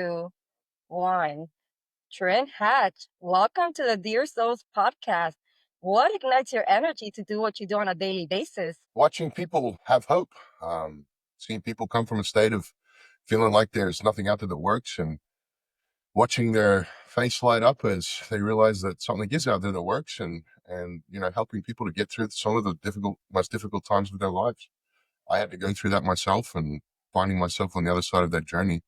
two, one. Trinn Hatch, welcome to the Dear Souls podcast. What ignites your energy to do what you do on a daily basis? Watching people have hope, seeing people come from a state of feeling like there's nothing out there that works, and watching their face light up as they realize that something is out there that works, and helping people to get through some of the most difficult times of their lives. I had to go through that myself, and finding myself on the other side of that journey,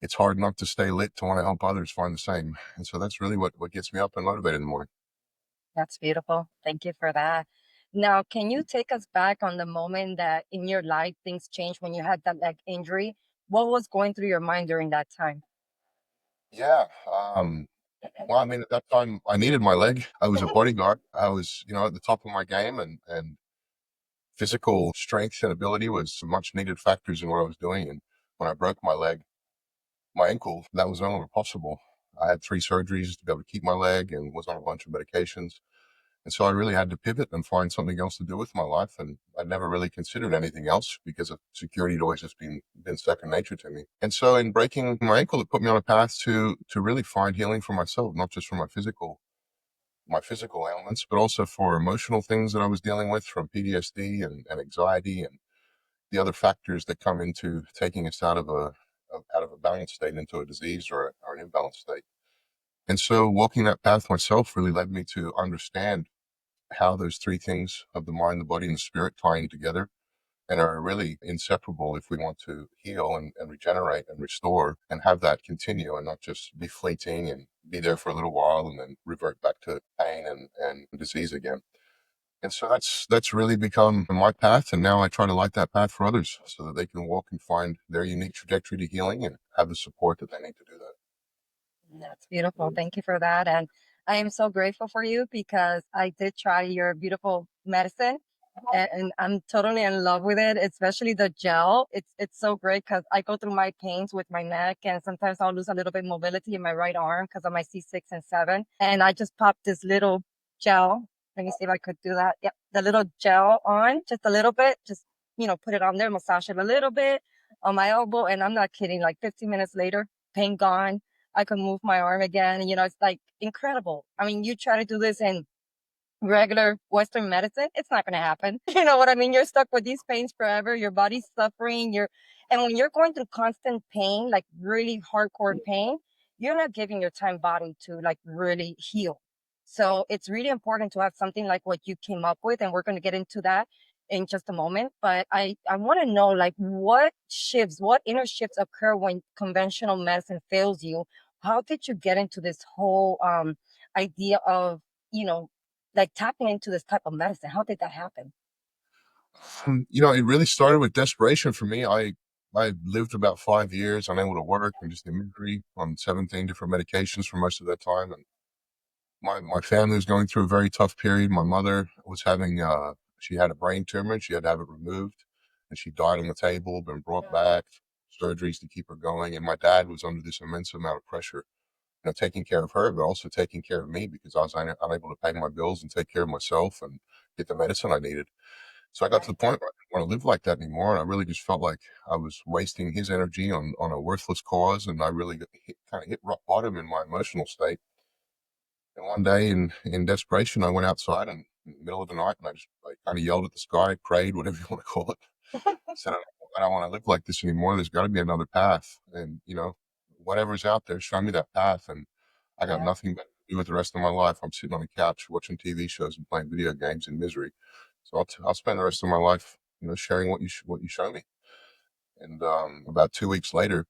it's hard not to stay lit to want to help others find the same. And so that's really what gets me up and motivated in the morning. That's beautiful. Thank you for that. Now, can you take us back on the moment that in your life things changed when you had that leg injury? What was going through your mind during that time? Yeah. Well, I mean, at that time, I needed my leg. I was a bodyguard. I was, at the top of my game, and physical strength and ability was much needed factors in what I was doing. And when I broke my ankle, that was no longer possible. I had 3 surgeries to be able to keep my leg and was on a bunch of medications. And so I really had to pivot and find something else to do with my life. And I never really considered anything else because of security had always just been second nature to me. And so in breaking my ankle, it put me on a path to really find healing for myself, not just for my physical ailments, but also for emotional things that I was dealing with from PTSD and anxiety and the other factors that come into taking us out of a balanced state into a disease or an imbalanced state. And so walking that path myself really led me to understand how those three things of the mind, the body, and the spirit tying together and are really inseparable if we want to heal and regenerate and restore and have that continue and not just be fleeting and be there for a little while and then revert back to pain and disease again. And so that's really become my path. And now I try to light that path for others so that they can walk and find their unique trajectory to healing and have the support that they need to do that. That's beautiful. Thank you for that. And I am so grateful for you because I did try your beautiful medicine and I'm totally in love with it, especially the gel. It's so great because I go through my pains with my neck and sometimes I'll lose a little bit mobility in my right arm because of my C6 and 7. And I just popped this little gel. Let me see if I could do that. Yep, the little gel on just a little bit, just put it on there, massage it a little bit on my elbow. And I'm not kidding, like 15 minutes later, pain gone. I could move my arm again. It's like incredible. I mean, you try to do this in regular Western medicine, it's not going to happen. You know what I mean? You're stuck with these pains forever. Your body's suffering. And when you're going through constant pain, like really hardcore pain, you're not giving your time body to like really heal. So it's really important to have something like what you came up with. And we're going to get into that in just a moment. But I want to know like what inner shifts occur when conventional medicine fails you? How did you get into this whole idea of, you know, like tapping into this type of medicine? How did that happen? It really started with desperation for me. I lived about 5 years unable to work and just in misery on 17 different medications for most of that time. And my family was going through a very tough period. My mother was she had a brain tumor and she had to have it removed. And she died on the table, been brought back, surgeries to keep her going. And my dad was under this immense amount of pressure, taking care of her, but also taking care of me because I was unable to pay my bills and take care of myself and get the medicine I needed. So I got to the point where I didn't want to live like that anymore. And I really just felt like I was wasting his energy on a worthless cause. And I really kind of hit rock bottom in my emotional state. And one day in desperation, I went outside in the middle of the night and I just kind of yelled at the sky, prayed, whatever you want to call it. Said, I don't want to live like this anymore. There's got to be another path. And, whatever's out there, show me that path. And I got Yeah. nothing better to do with the rest of my life. I'm sitting on the couch watching TV shows and playing video games in misery. So I'll spend the rest of my life, sharing what you show me. And about 2 weeks later,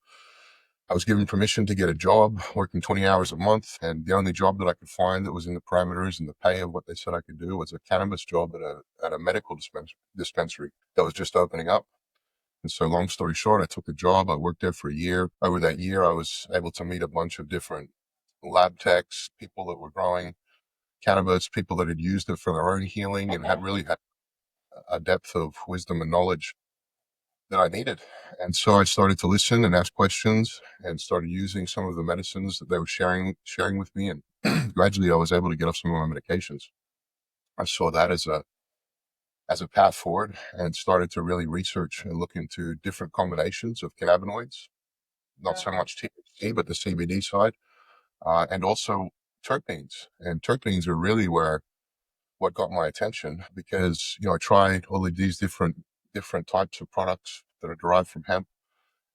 I was given permission to get a job working 20 hours a month. And the only job that I could find that was in the parameters and the pay of what they said I could do was a cannabis job at a medical dispensary that was just opening up. And so long story short, I took the job. I worked there for a year. Over that year, I was able to meet a bunch of different lab techs, people that were growing cannabis, people that had used it for their own healing and had a depth of wisdom and knowledge that I needed. And so I started to listen and ask questions and started using some of the medicines that they were sharing with me. And gradually I was able to get off some of my medications. I saw that as a path forward and started to really research and look into different combinations of cannabinoids not so much THC, but the CBD side, and also terpenes. And terpenes are really where what got my attention because I tried all of these different types of products that are derived from hemp,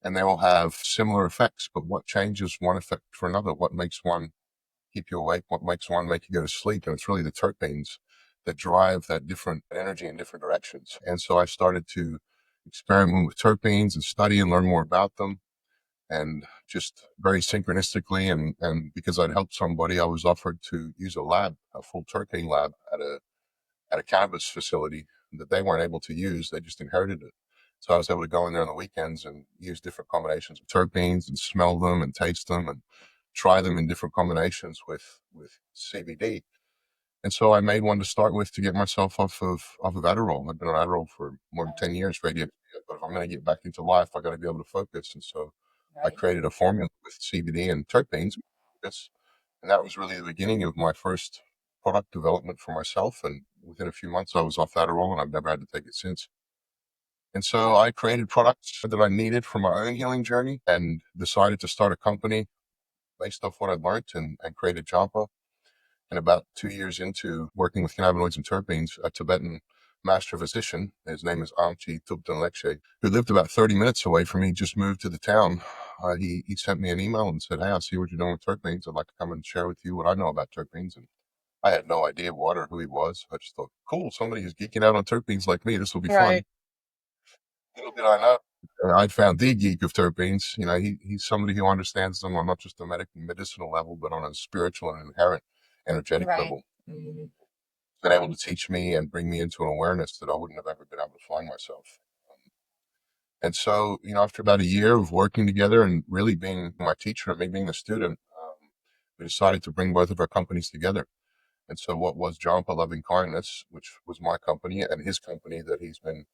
and they all have similar effects. But what changes one effect for another? What makes one keep you awake? What makes one make you go to sleep? And it's really the terpenes that drive that different energy in different directions. And so I started to experiment with terpenes and study and learn more about them. And just very synchronistically, and because I'd helped somebody, I was offered to use a full terpene lab at a cannabis facility that they weren't able to use. They just inherited it. So I was able to go in there on the weekends and use different combinations of terpenes and smell them and taste them and try them in different combinations with CBD. And so I made one to start with to get myself off of Adderall. I've been on Adderall for more than 10 years for ADHD, but if I'm going to get back into life, I got to be able to focus. And so I Right. created a formula with CBD and terpenes. Focus. And that was really the beginning of my first product development for myself. And within a few months, I was off Adderall and I've never had to take it since. And so I created products that I needed for my own healing journey and decided to start a company based off what I'd learned and created Jampa. And about 2 years into working with cannabinoids and terpenes, a Tibetan master physician, his name is Amchi Tubtan, who lived about 30 minutes away from me, just moved to the town. He sent me an email and said, "Hey, I see what you're doing with terpenes. I'd like to come and share with you what I know about terpenes." And I had no idea what or who he was. I just thought, cool, somebody who's geeking out on terpenes like me. This will be fun. Right. Little did I know, I'd found the geek of terpenes. He's somebody who understands them on not just a medicinal level, but on a spiritual and inherent energetic Right. level. Been able to teach me and bring me into an awareness that I wouldn't have ever been able to find myself. And so, after about a year of working together and really being my teacher and me being the student, we decided to bring both of our companies together. And so, what was Jampa Loving Kindness, which was my company, and his company that he's been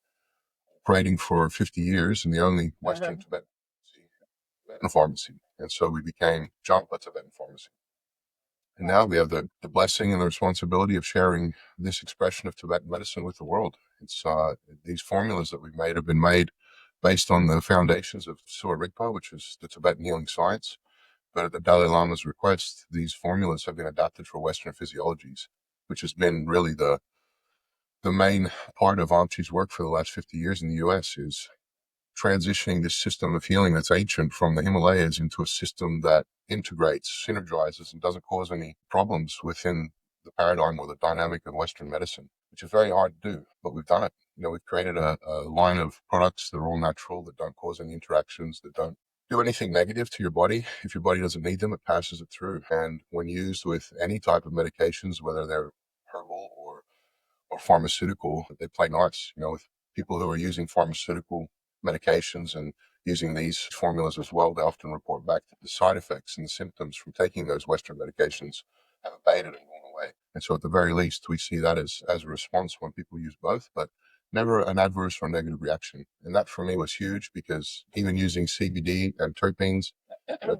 operating for 50 years, and the only Western Mhm. Tibetan pharmacy. And so, we became Jampa Tibetan Pharmacy. And now we have the blessing and the responsibility of sharing this expression of Tibetan medicine with the world. It's these formulas that we've made have been made based on the foundations of Sowa Rigpa, which is the Tibetan healing science. But at the Dalai Lama's request, these formulas have been adapted for Western physiologies, which has been really the main part of Amchi's work for the last 50 years in the US is transitioning this system of healing that's ancient from the Himalayas into a system that integrates, synergizes, and doesn't cause any problems within the paradigm or the dynamic of Western medicine, which is very hard to do, but we've done it. We've created a line of products that are all natural, that don't cause any interactions, that don't do anything negative to your body. If your body doesn't need them, it passes it through. And when used with any type of medications, whether they're herbal or pharmaceutical, they play nice, with people who are using pharmaceutical medications and using these formulas as well. They often report back that the side effects and the symptoms from taking those Western medications have abated and gone away. And so at the very least, we see that as a response when people use both, but never an adverse or negative reaction. And that for me was huge because even using CBD and terpenes,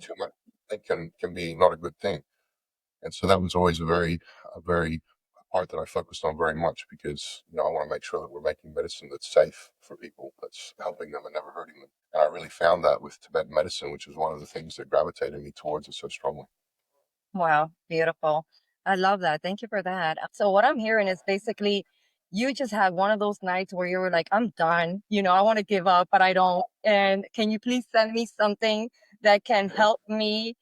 too much can be not a good thing. And so that was always a very part that I focused on very much because I want to make sure that we're making medicine that's safe for people, that's helping them and never hurting them. And I really found that with Tibetan medicine, which is one of the things that gravitated me towards it so strongly. Wow, beautiful. I love that. Thank you for that. So what I'm hearing is basically you just had one of those nights where you were like, I'm done. I want to give up, but I don't. And can you please send me something that can help me?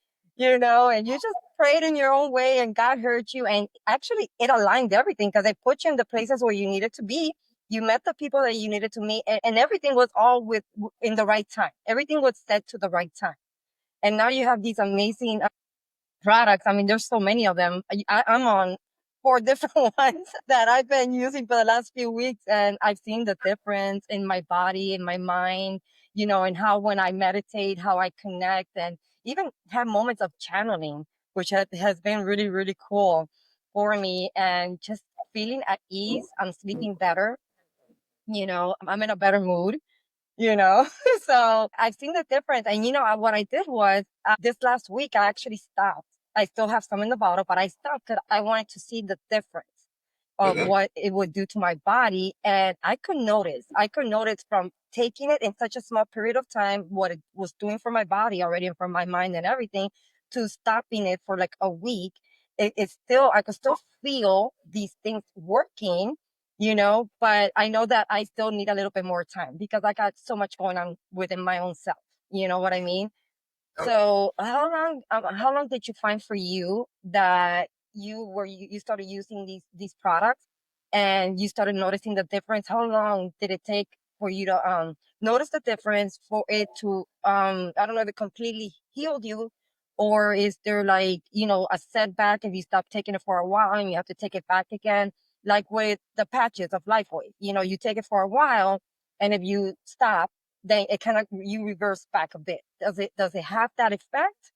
And you just prayed in your own way and God heard you. And actually it aligned everything because it put you in the places where you needed to be. You met the people that you needed to meet, and everything was all in the right time. Everything was set to the right time. And now you have these amazing products. I mean, there's so many of them. I'm on 4 different ones that I've been using for the last few weeks, and I've seen the difference in my body, in my mind, and how when I meditate, how I connect, and even have moments of channeling, which has been really, really cool for me, and just feeling at ease. I'm sleeping better. I'm in a better mood you know so I've seen the difference. And what I did was, this last week I actually stopped. I still have some in the bottle, but I stopped because I wanted to see the difference of Hmm. what it would do to my body. And I could notice from taking it in such a small period of time, what it was doing for my body already and for my mind and everything, to stopping it for like a week. It's still, I could still feel these things working, but I know that I still need a little bit more time because I got so much going on within my own self. You know what I mean? So how long did you find for you that you started using these products and you started noticing the difference? How long did it take for you to notice the difference, for it to I don't know if it completely healed you, or is there like, a setback if you stop taking it for a while and you have to take it back again? Like with the patches of Lifeway, you take it for a while, and if you stop, then it kind of, you reverse back a bit. Does it have that effect,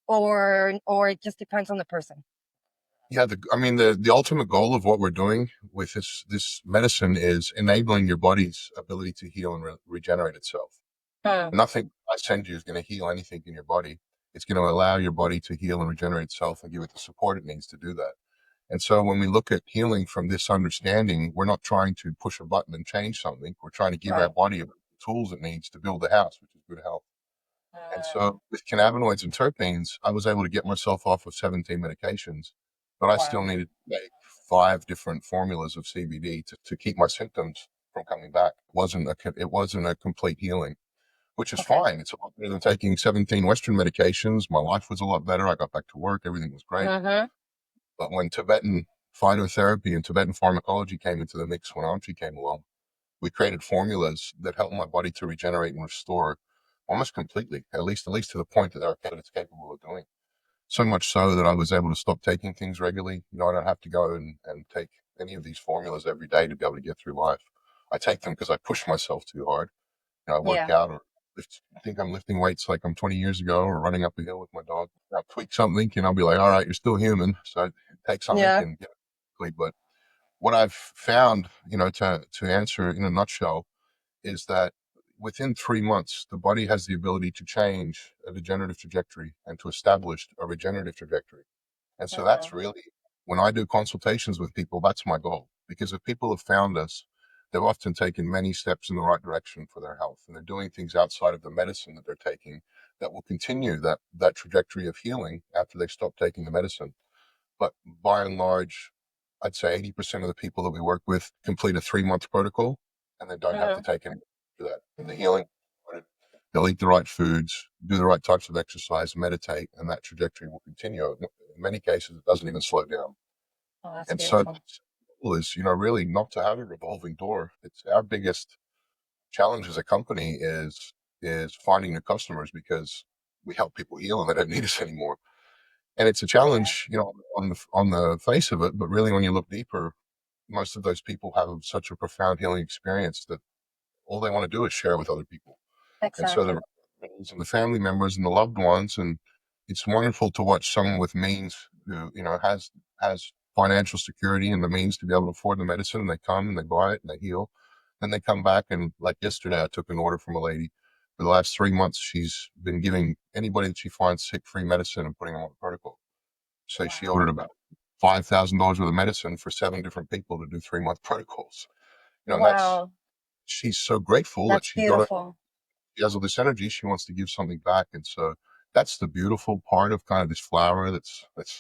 or it just depends on the person? Yeah, I mean, the ultimate goal of what we're doing with this medicine is enabling your body's ability to heal and regenerate itself. Hmm. Nothing I send you is going to heal anything in your body. It's going to allow your body to heal and regenerate itself and give it the support it needs to do that. And so when we look at healing from this understanding, we're not trying to push a button and change something. We're trying to give our Right. body the tools it needs to build the house, which is good health. And Mm. so with cannabinoids and terpenes, I was able to get myself off of 17 medications, but I still Wow. needed to take 5 different formulas of CBD to keep my symptoms from coming back. It wasn't a complete healing, which is Okay. fine. It's a lot better than taking 17 Western medications. My life was a lot better. I got back to work. Everything was great. Mm-hmm. But when Tibetan phytotherapy and Tibetan pharmacology came into the mix, when Amchi came along, we created formulas that help my body to regenerate and restore almost completely, at least to the point that it's capable of doing. So much so that I was able to stop taking things regularly. I don't have to go and take any of these formulas every day to be able to get through life. I take them because I push myself too hard. I work Yeah. out or think I'm lifting weights like I'm 20 years ago or running up a hill with my dog. I'll tweak something and I'll be like, all right, you're still human. So I take something Yeah. and get it quickly. But what I've found, to answer in a nutshell, is that within 3 months, the body has the ability to change a degenerative trajectory and to establish a regenerative trajectory. And so that's Mm. really, when I do consultations with people, that's my goal. Because if people have found us, they've often taken many steps in the right direction for their health. And they're doing things outside of the medicine that they're taking that will continue that trajectory of healing after they stop taking the medicine. But by and large, I'd say 80% of the people that we work with complete a 3 month protocol and they don't have to Mm. take any for that. The healing, they'll eat the right foods, do the right types of exercise, meditate, and that trajectory will continue. In many cases, it doesn't even slow down. Oh, that's And so the beautiful. goal is, really not to have a revolving door. It's our biggest challenge as a company is finding new customers because we help people heal and they don't need us anymore. And it's a Yeah. challenge, on the face of it, but really when you look deeper, most of those people have such a profound healing experience that all they want to do is share with other people. And so Exactly. the relatives and the family members and the loved ones, and it's wonderful to watch someone with means who, has financial security and the means to be able to afford the medicine, and they come and they buy it and they heal. Then they come back, and like yesterday, I took an order from a lady. For the last 3 months, she's been giving anybody that she finds sick free medicine and putting them on the protocol. So she Wow. ordered about $5,000 worth of medicine for 7 different people to do 3 month protocols. And Wow. she's so grateful that That's she got it. beautiful. She has all this energy. She wants to give something back. And so that's the beautiful part of kind of this flower that's Yeah.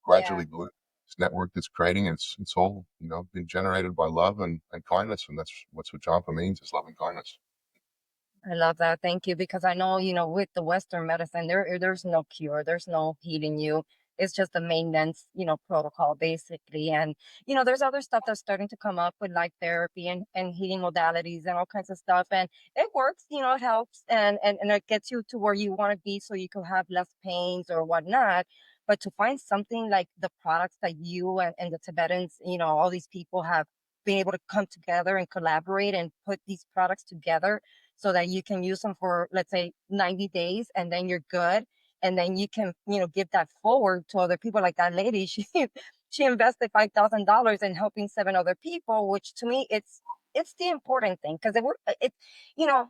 gradually blooming, this network that's creating. It's all, been generated by love and kindness. And that's what Jampa means, is love and kindness. I love that. Thank you. Because I know, with the Western medicine, there's no cure, there's no healing you. It's just a maintenance, protocol basically. And, there's other stuff that's starting to come up with light therapy and healing modalities and all kinds of stuff. And it works, it helps, and it gets you to where you want to be so you can have less pains or whatnot. But to find something like the products that you and the Tibetans, all these people have been able to come together and collaborate and put these products together so that you can use them for, let's say, 90 days, and then you're good. And then you can, give that forward to other people. Like that lady, she invested $5,000 in helping 7 other people, which to me, it's the important thing. Because you know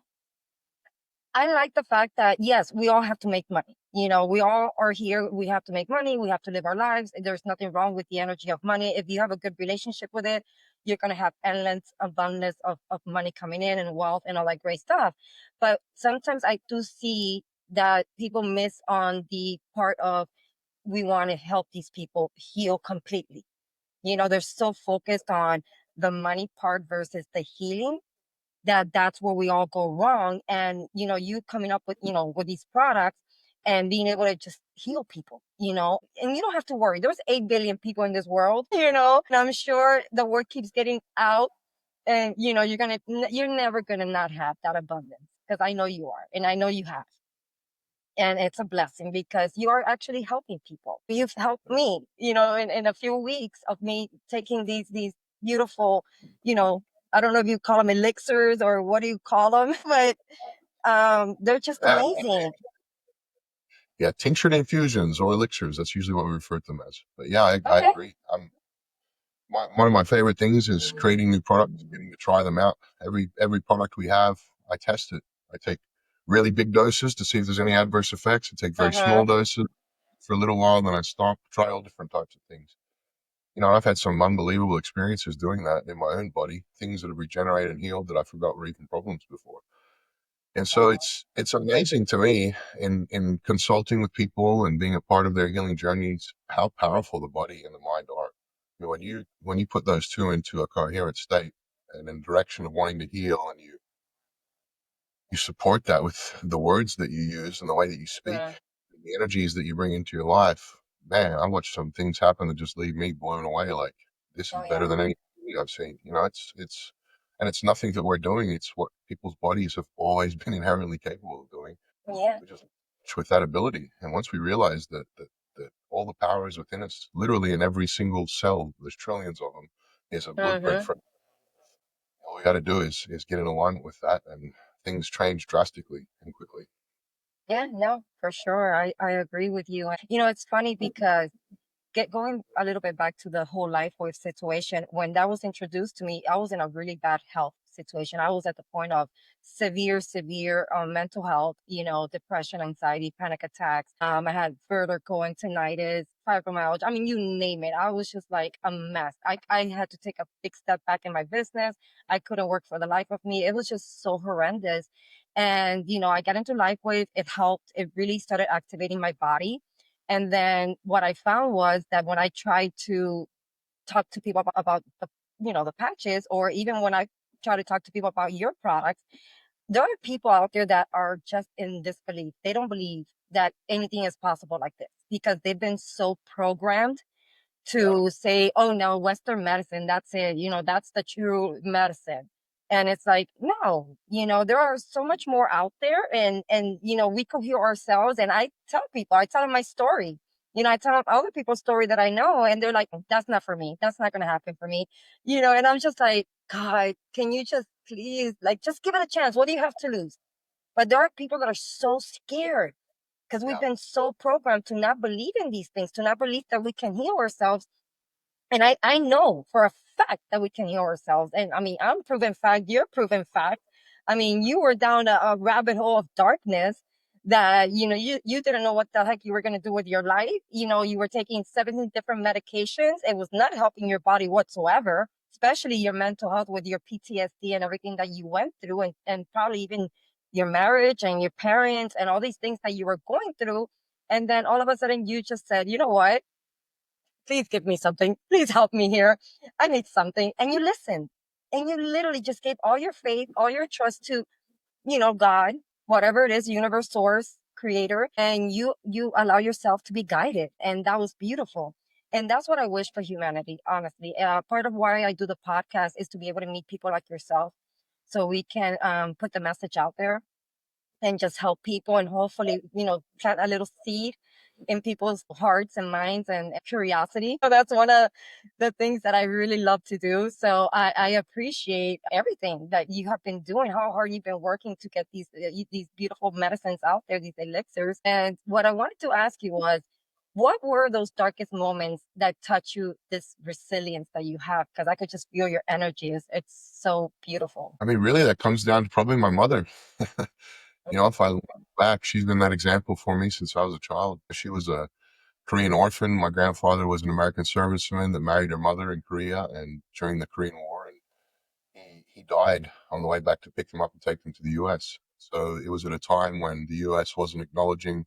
I like the fact that, yes, we all have to make money. We all are here. We have to make money. We have to live our lives. There's nothing wrong with the energy of money. If you have a good relationship with it, you're going to have endless abundance of money coming in and wealth and all that great stuff. But sometimes I do see that people miss on the part of we want to help these people heal completely. They're so focused on the money part versus the healing that's where we all go wrong. And you coming up with these products and being able to just heal people, and you don't have to worry. There's 8 billion people in this world, and I'm sure the word keeps getting out, and you're never gonna not have that abundance, because I know you are, and I know you have. And it's a blessing because you are actually helping people. You've helped me, in a few weeks of me taking these beautiful, I don't know if you call them elixirs or what do you call them, but they're just Uh, amazing. yeah, tinctured infusions or elixirs. That's usually what we refer to them as. But yeah, I Okay. agree. One of my favorite things is creating new products, getting to try them out. Every product we have, I test it. I take really big doses to see if there's any adverse effects. I take very Uh-huh. small doses for a little while, then I stop, try all different types of things. I've had some unbelievable experiences doing that in my own body, things that have regenerated and healed that I forgot were even problems before. And so it's amazing to me in consulting with people and being a part of their healing journeys, how powerful the body and the mind are. When you put those two into a coherent state and in the direction of wanting to heal, and you support that with the words that you use and the way that you speak, Yeah. and the energies that you bring into your life. Man, I watched some things happen that just leave me blown away. Like, this is Oh better yeah. than anything I've seen. And it's nothing that we're doing. It's what people's bodies have always been inherently capable of doing. Yeah. We just with that ability. And once we realize that all the power is within us, literally in every single cell, there's trillions of them, is a blueprint Mm-hmm. for all we got to do is get in alignment with that, and things change drastically and quickly. Yeah, no, for sure. I agree with you. And it's funny because get going a little bit back to the whole life wave situation. When that was introduced to me, I was in a really bad health situation. I was at the point of severe mental health, depression, anxiety, panic attacks. I had vertigo, tinnitus, fibromyalgia. I mean, you name it. I was just like a mess. I had to take a big step back in my business. I couldn't work for the life of me. It was just so horrendous. And, I got into LifeWave. It helped. It really started activating my body. And then what I found was that when I tried to talk to people about the patches, or even when I try to talk to people about your products, there are people out there that are just in disbelief. They don't believe that anything is possible like this because they've been so programmed Yeah. to say, oh no, Western medicine, that's it, that's the true medicine. And it's like, no, there are so much more out there, and we could heal ourselves. And I tell people, I tell them my story. I tell them other people's story that I know, and they're like, that's not for me. That's not gonna happen for me. And I'm just like, God, can you just please like just give it a chance? What do you have to lose? But there are people that are so scared because we've Yeah. been so programmed to not believe in these things, to not believe that we can heal ourselves. And I know for a fact that we can heal ourselves. And I mean, I'm proven fact, you're proven fact. I mean, you were down a rabbit hole of darkness that, you didn't know what the heck you were going to do with your life. You were taking 17 different medications. It was not helping your body whatsoever, especially your mental health with your PTSD and everything that you went through, and probably even your marriage and your parents and all these things that you were going through. And then all of a sudden you just said, you know what? Please give me something. Please help me here. I need something. And you listen. And you literally just gave all your faith, all your trust to, God, whatever it is, universe, source, creator, and you allow yourself to be guided. And that was beautiful. And that's what I wish for humanity, honestly. Part of why I do the podcast is to be able to meet people like yourself so we can put the message out there and just help people, and hopefully, plant a little seed in people's hearts and minds and curiosity. So that's one of the things that I really love to do. So I appreciate everything that you have been doing, how hard you've been working to get these beautiful medicines out there, these elixirs. And what I wanted to ask you was, what were those darkest moments that touch you, this resilience that you have? Because I could just feel your energy. It's so beautiful. I mean, really, that comes down to probably my mother. If I look back, she's been that example for me since I was a child. She was a Korean orphan. My grandfather was an American serviceman that married her mother in Korea and during the Korean War, and he died on the way back to pick them up and take them to the U.S. So it was at a time when the U.S. wasn't acknowledging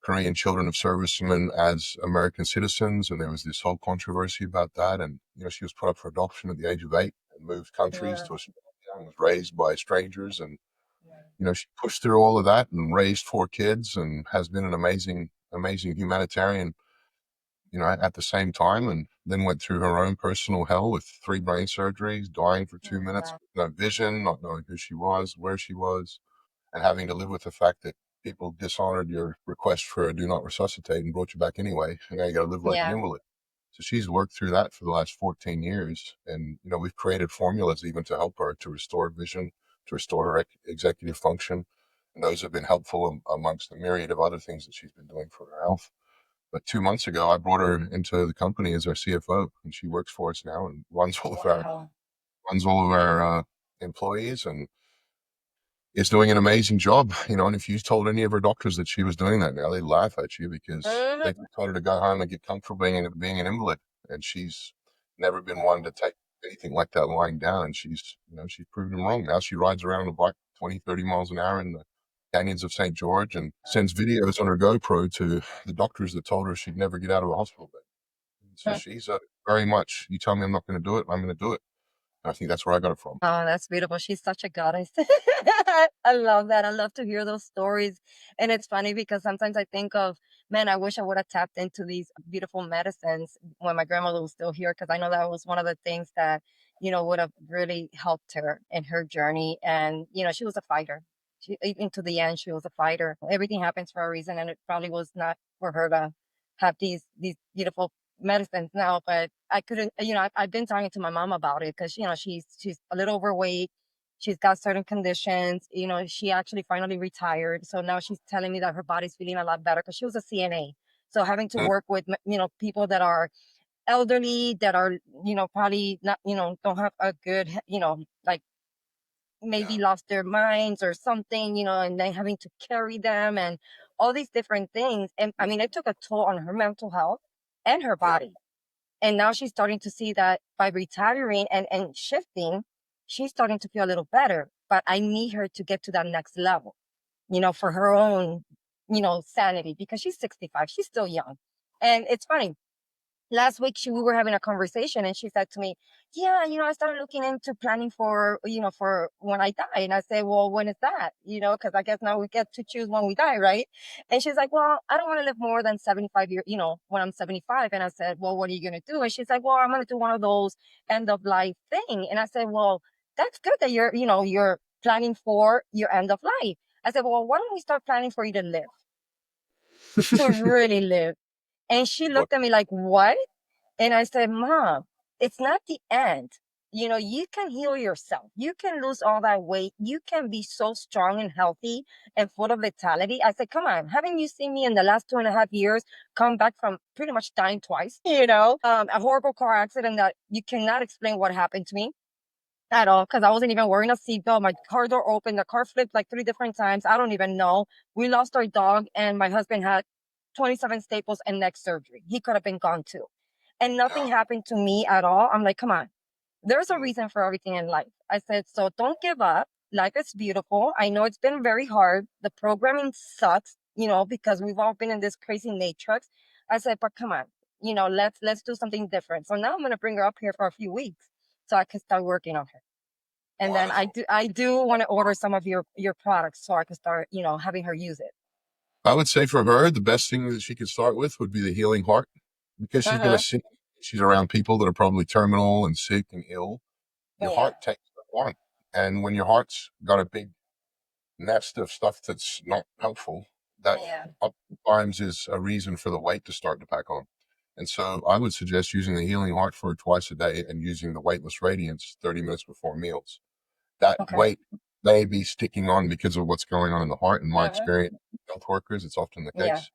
Korean children of servicemen as American citizens, and there was this whole controversy about that. And she was put up for adoption at the age of 8 and moved countries Yeah. to Australia and was raised by strangers. And she pushed through all of that and raised 4 kids and has been an amazing, amazing humanitarian. At the same time, and then went through her own personal hell with 3 brain surgeries, dying for 2 minutes, Wow. with no vision, not knowing who she was, where she was, and having to live with the fact that people dishonored your request for a do not resuscitate and brought you back anyway. And now you got to live like an Yeah. invalid. So she's worked through that for the last 14 years. And, we've created formulas even to help her to restore vision, to restore her executive function. And those have been helpful amongst the myriad of other things that she's been doing for her health. But 2 months ago, I brought her into the company as our CFO, and she works for us now and Wow. runs all of our employees, and is doing an amazing job. And if you told any of her doctors that she was doing that now, they laugh at you because they Mhm. told her to go home and get comfortable being an invalid. And she's never been one to take anything like that lying down. And she's proven them wrong. Now she rides around on a bike 20, 30 miles an hour in the canyons of St. George and sends videos on her GoPro to the doctors that told her she'd never get out of a hospital bed. So she's very much, you tell me I'm not going to do it, I'm going to do it. And I think that's where I got it from. Oh, that's beautiful. She's such a goddess. I love that. I love to hear those stories. And it's funny because sometimes I think of, man, I wish I would have tapped into these beautiful medicines when my grandmother was still here, because I know that was one of the things that, would have really helped her in her journey. And, she was a fighter. Even to the end, she was a fighter. Everything happens for a reason, and it probably was not for her to have these beautiful medicines now, but I couldn't, I've been talking to my mom about it because, she's a little overweight. She's got certain conditions. She actually finally retired. So now she's telling me that her body's feeling a lot better because she was a CNA. So having to Mm, work with, people that are elderly, that are, probably not, don't have a good, like maybe yeah. lost their minds or something, and then having to carry them and all these different things. And I mean, it took a toll on her mental health and her Yeah. body. And now she's starting to see that by retiring and shifting, she's starting to feel a little better. But I need her to get to that next level, for her own, sanity, because she's 65. She's still young. And it's funny, last week we were having a conversation and she said to me, yeah, I started looking into planning for, for when I die. And I said, well, when is that? Because I guess now we get to choose when we die, right? And she's like, well, I don't want to live more than 75 years, when I'm 75. And I said, well, what are you going to do? And she's like, well, I'm going to do one of those end of life thing. And I said, well, that's good that you're planning for your end of life. I said, well, why don't we start planning for you to live, to really live? And she What? looked at me like, what? And I said, Mom, it's not the end. You can heal yourself. You can lose all that weight. You can be so strong and healthy and full of vitality. I said, come on, haven't you seen me in the last 2.5 years come back from pretty much dying twice? A horrible car accident that you cannot explain what happened to me at all, because I wasn't even wearing a seatbelt. My car door opened. The car flipped like 3 different times. I don't even know. We lost our dog, and my husband had 27 staples and neck surgery. He could have been gone too. And nothing Yeah. happened to me at all. I'm like, come on, there's a Mm. reason for everything in life. I said, so don't give up. Life is beautiful. I know it's been very hard. The programming sucks, because we've all been in this crazy matrix. I said, but come on, let's do something different. So now I'm gonna bring her up here for a few weeks so I can start working on her. And then I Wonderful. do I do want to order some of your products so I can start, having her use it. I would say for her, the best thing that she could start with would be the healing heart, because she's going to Uh-huh. see she's around people that are probably terminal and sick and ill. Your Yeah. heart takes stuff on. And when your heart's got a big nest of stuff that's not helpful, that Yeah. oftentimes is a reason for the weight to start to pack on. And so I would suggest using the healing heart for twice a day and using the weightless radiance 30 minutes before meals. That Okay. weight may be sticking on because of what's going on in the heart. In my Uh-huh. experience, with health workers, it's often the Yeah. case.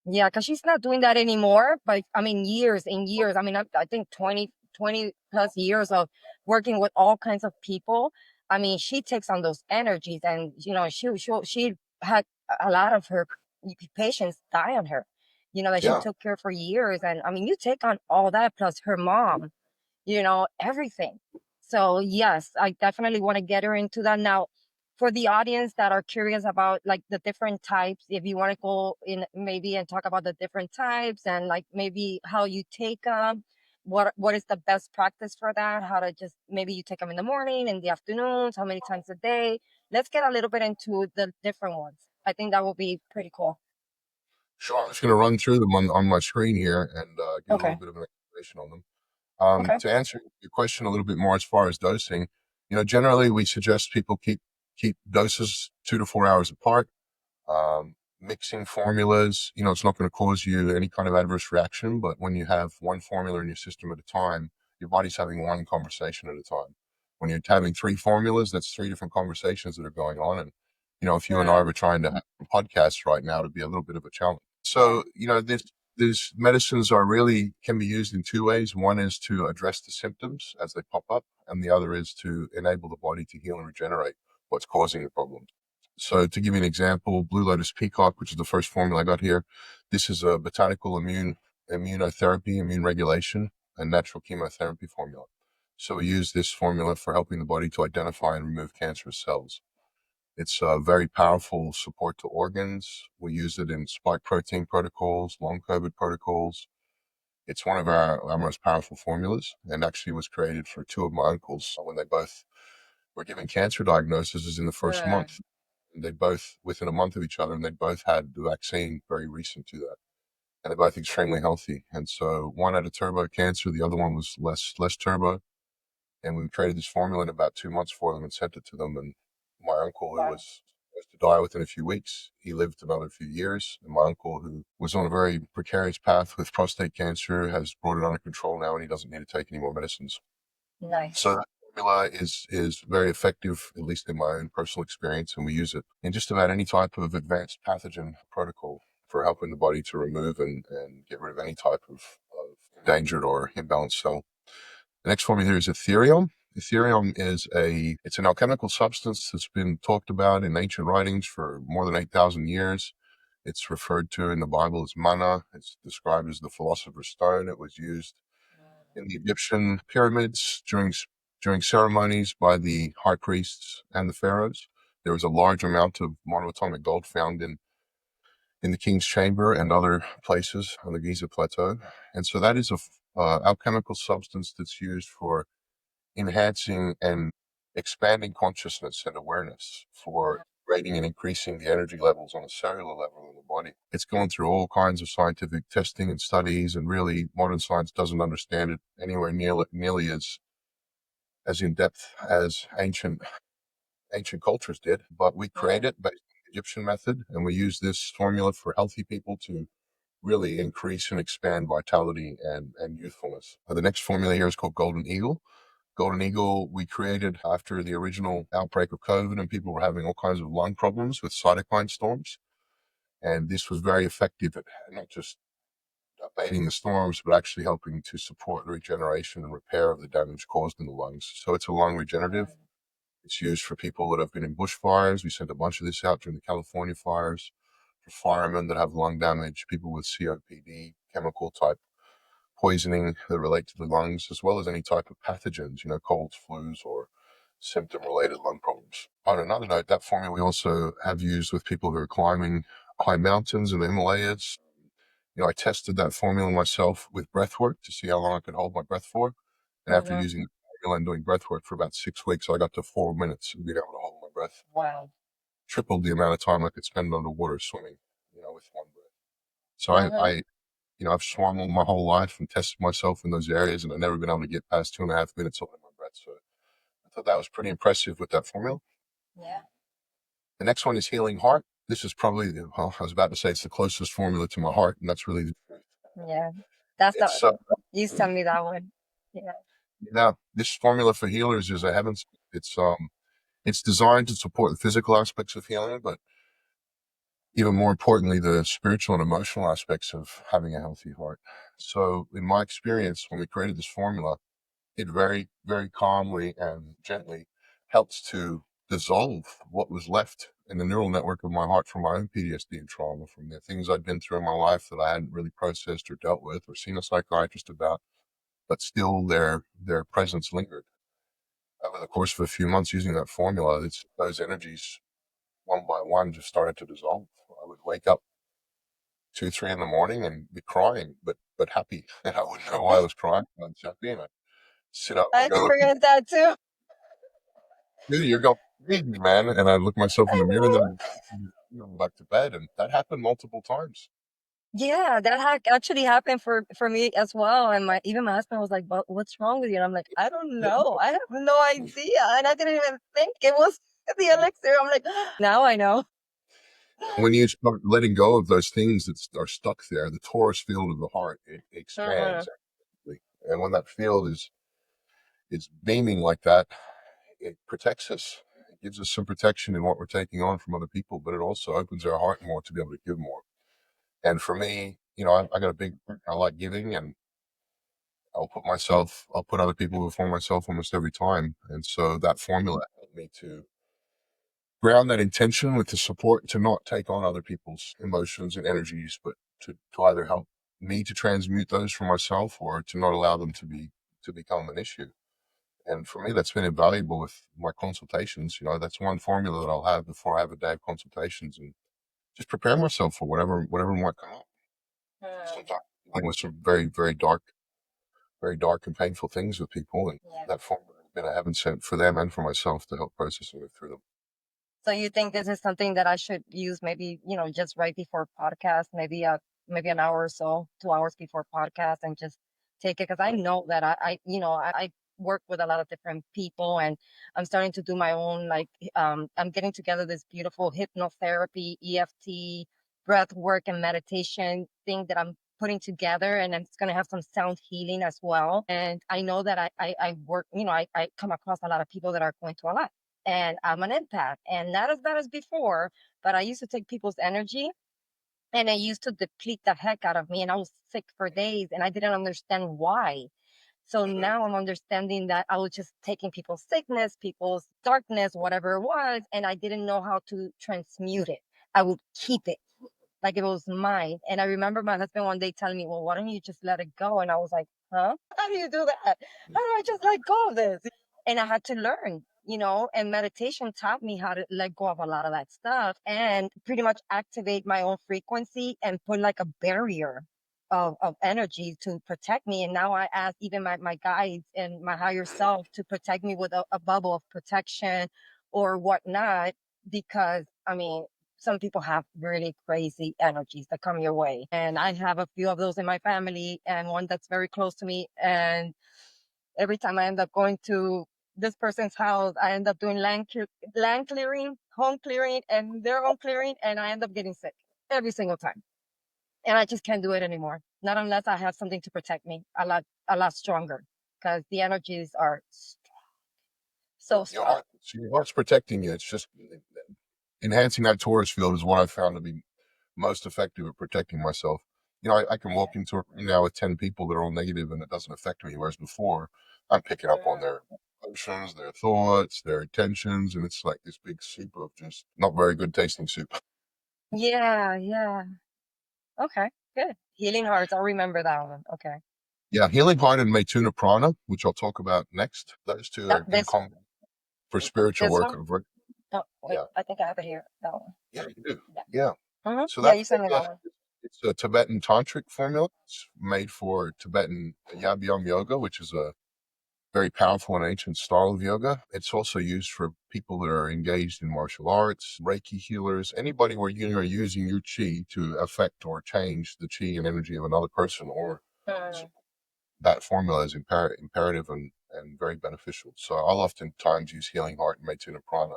Yeah, because she's not doing that anymore. But I mean, years and years. I mean, I think 20 plus years of working with all kinds of people. I mean, she takes on those energies, and she had a lot of her patients die on her, that she Yeah, took care for years. And I mean, you take on all that plus her mom, everything. So yes, I definitely want to get her into that. Now, for the audience that are curious about like the different types, if you want to go in maybe and talk about the different types and like maybe how you take them, what is the best practice for that? How to just maybe you take them in the morning, in the afternoons, how many times a day? Let's get a little bit into the different ones. I think that will be pretty cool. sure. I'm just going to run through them on my screen here and give a little Okay. bit of an explanation on them. Okay. To answer your question a little bit more as far as dosing, generally we suggest people keep doses 2 to 4 hours apart. Mixing formulas, it's not going to cause you any kind of adverse reaction, but when you have one formula in your system at a time, your body's having one conversation at a time. When you're having three formulas, that's three different conversations that are going on. And, if you and I Wow. were trying to have a podcast right now, it'd be a little bit of a challenge. Yeah. So, these medicines can be used in two ways. One is to address the symptoms as they pop up, and the other is to enable the body to heal and regenerate what's causing the problem. So to give you an example, Blue Lotus Peacock, which is the first formula I got here, this is a botanical immunotherapy, immune regulation, and natural chemotherapy formula. So we use this formula for helping the body to identify and remove cancerous cells. It's a very powerful support to organs. We use it in spike protein protocols, long COVID protocols. It's one of our most powerful formulas, and actually was created for two of my uncles when they both were given cancer diagnoses in the first Uh, month. They both, within a month of each other, and they both had the vaccine very recent to that. And they're both extremely healthy. And so one had a turbo cancer, the other one was less turbo. And we created this formula in about 2 months for them and sent it to them. And my uncle, who wow. was supposed to die within a few weeks, he lived another few years. And my uncle, who was on a very precarious path with prostate cancer, has brought it under control now, and he doesn't need to take any more medicines. So Nice. that formula is very effective, at least in my own personal experience, and we use it in just about any type of advanced pathogen protocol for helping the body to remove and get rid of any type of endangered or imbalanced cell. The next formula here is Ethereum. Ethereum it's an alchemical substance that's been talked about in ancient writings for more than 8,000 years. It's referred to in the Bible as manna. It's described as the philosopher's stone. It was used in the Egyptian pyramids during ceremonies by the high priests and the pharaohs. There was a large amount of monoatomic gold found in the king's chamber and other places on the Giza plateau. And so that is a alchemical substance that's used for enhancing and expanding consciousness and awareness, for rating and increasing the energy levels on a cellular level in the body. It's gone through all kinds of scientific testing and studies, and really modern science doesn't understand it anywhere nearly as in depth as ancient cultures did. But we create Yeah. it based on the Egyptian method, and we use this formula for healthy people to really increase and expand vitality and youthfulness. The next formula here is called Golden Eagle. Golden Eagle, we created after the original outbreak of COVID, and people were having all kinds of lung problems with cytokine storms. And this was very effective at not just abating the storms, but actually helping to support the regeneration and repair of the damage caused in the lungs. So it's a lung regenerative. It's used for people that have been in bushfires. We sent a bunch of this out during the California fires, for firemen that have lung damage, people with COPD, chemical type poisoning that relate to the lungs, as well as any type of pathogens, colds, flus, or symptom related lung problems. On another note, that formula we also have used with people who are climbing high mountains in the Himalayas. I tested that formula myself with breath work to see how long I could hold my breath for. And after Mhm. using the formula and doing breath work for about 6 weeks, I got to 4 minutes of being able to hold my breath. Wow. Tripled the amount of time I could spend underwater swimming, with one breath. So Uh-huh. I've swum all my whole life and tested myself in those areas, and I've never been able to get past 2.5 minutes holding my breath. So I thought that was pretty impressive with that formula. Yeah. The next one is Healing Heart. This is probably, well, I was about to say it's the closest formula to my heart, and that's really the truth. Yeah. That's the It's, you send me that one. Yeah. this formula for healers is a heaven's. It's designed to support the physical aspects of healing, but even more importantly, the spiritual and emotional aspects of having a healthy heart. So, in my experience, when we created this formula, it very, very calmly and gently helps to dissolve what was left in the neural network of my heart from my own PTSD and trauma, from the things I'd been through in my life that I hadn't really processed or dealt with or seen a psychiatrist about, but still their presence lingered. Over the course of a few months using that formula, those energies one by one just started to dissolve. I would wake up 2, 3 in the morning and be crying, but happy, and I wouldn't know why I was crying. I'd jump in, I'd sit up I and go, experienced that too. "Dude, you're going crazy, man," and I'd look myself in I the mirror, and know. then I'd go back to bed, and that happened multiple times. Yeah, that actually happened for me as well. And my husband was like, "But what's wrong with you?" And I'm like, "I don't know. I have no idea." And I didn't even think it was the elixir. I'm like, now I know. When you start letting go of those things that are stuck there, the torus field of the heart, it Mhm. expands, actually. And when that field is beaming like that, it protects us. It gives us some protection in what we're taking on from other people, but it also opens our heart more to be able to give more. And for me, I got a big heart. I like giving, and I'll put other people before myself almost every time. And so that formula helped me to ground that intention with the support to not take on other people's emotions and energies, but to either help me to transmute those for myself or to not allow them to become an issue. And for me, that's been invaluable with my consultations. That's one formula that I'll have before I have a day of consultations, and just prepare myself for whatever might come up. Mm, Sometimes dealing with some very dark and painful things with people, and yeah. that formula has been a heaven sent for them and for myself to help processing it through them. So you think this is something that I should use maybe, just right before podcast, maybe an hour or so, 2 hours before podcast and just take it. Cause I know that I work with a lot of different people and I'm starting to do my own, like, I'm getting together this beautiful hypnotherapy, EFT, breath work and meditation thing that I'm putting together. And it's going to have some sound healing as well. And I know that I work, I come across a lot of people that are going through a lot and I'm an empath and not as bad as before, but I used to take people's energy and it used to deplete the heck out of me and I was sick for days and I didn't understand why. So Mhm. now I'm understanding that I was just taking people's sickness, people's darkness, whatever it was, and I didn't know how to transmute it. I would keep it like it was mine. And I remember my husband one day telling me, "Well, why don't you just let it go?" And I was like, "Huh? How do you do that? How do I just let go of this?" And I had to learn, and meditation taught me how to let go of a lot of that stuff and pretty much activate my own frequency and put like a barrier of energy to protect me. And now I ask even my guides and my higher self to protect me with a bubble of protection or whatnot, because I mean, some people have really crazy energies that come your way. And I have a few of those in my family and one that's very close to me. And every time I end up going to this person's house, I end up doing land clearing, home clearing, and their home clearing. And I end up getting sick every single time. And I just can't do it anymore. Not unless I have something to protect me a lot stronger because the energies are so Your strong. heart, so your heart's protecting you. It's just enhancing that torus field is what I found to be most effective at protecting myself. I can walk into a room now with 10 people that are all negative and it doesn't affect me. Whereas before, I'm picking up on their emotions, their thoughts, their intentions, and it's like this big soup of just not very good tasting soup. Yeah, yeah. Okay, good. Healing hearts. I'll remember that one. Okay. Yeah, Healing Heart and Maituna Prana, which I'll talk about next. Those two That are in this common for spiritual this work. one? Oh, wait, Yeah, I think I have it here. That one. yeah, you do. Yeah. Yeah. So Yeah, that you sent me that formula, one. it's a Tibetan tantric formula. It's made for Tibetan Yabgyam yoga, which is a very powerful and ancient style of yoga. It's also used for people that are engaged in martial arts, Reiki healers, anybody where you are using your chi to affect or change the chi and energy of another person, or Mm, that formula is imperative and very beneficial. So I'll oftentimes use Healing Heart and Maituna Prana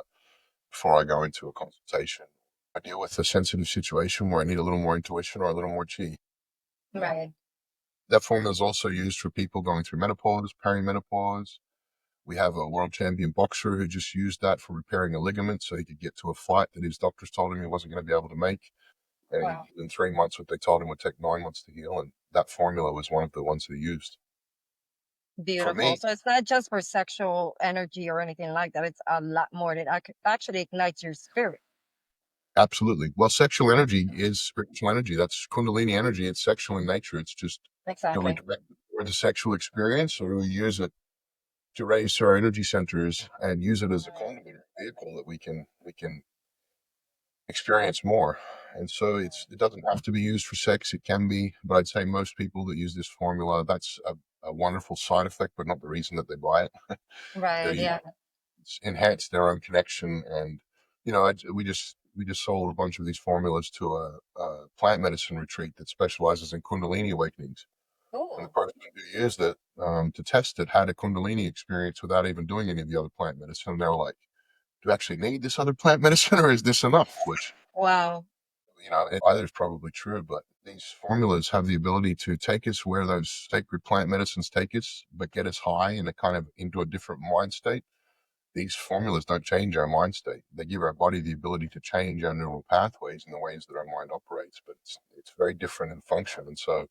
before I go into a consultation. I deal with a sensitive situation where I need a little more intuition or a little more chi. right. That formula is also used for people going through menopause, perimenopause. We have a world champion boxer who just used that for repairing a ligament so he could get to a fight that his doctors told him he wasn't going to be able to make. And Wow. in 3 months, what they told him would take 9 months to heal. And that formula was one of the ones they used. For Beautiful. me, So it's not just for sexual energy or anything like that. It's a lot more. It actually ignites your spirit. absolutely. Well, sexual energy is spiritual energy. That's Kundalini energy. It's sexual in nature. It's just, we Exactly. direct it toward the sexual experience, or we use it to raise our energy centers and use it as a conduit vehicle that we can experience more. And so it doesn't have to be used for sex. It can be, but I'd say most people that use this formula, that's a wonderful side effect, but not the reason that they buy it. They're Right. using Yeah. it to enhance their own connection. And we just sold a bunch of these formulas to a plant medicine retreat that specializes in Kundalini awakenings. And the Cool. person who used it to test it had a Kundalini experience without even doing any of the other plant medicine. And they were like, "Do you actually need this other plant medicine, or is this enough?" Which Wow. either is probably true, but these formulas have the ability to take us where those sacred plant medicines take us, but get us high and a kind of into a different mind state. These formulas don't change our mind state. They give our body the ability to change our neural pathways and the ways that our mind operates, but it's very different in function. And so,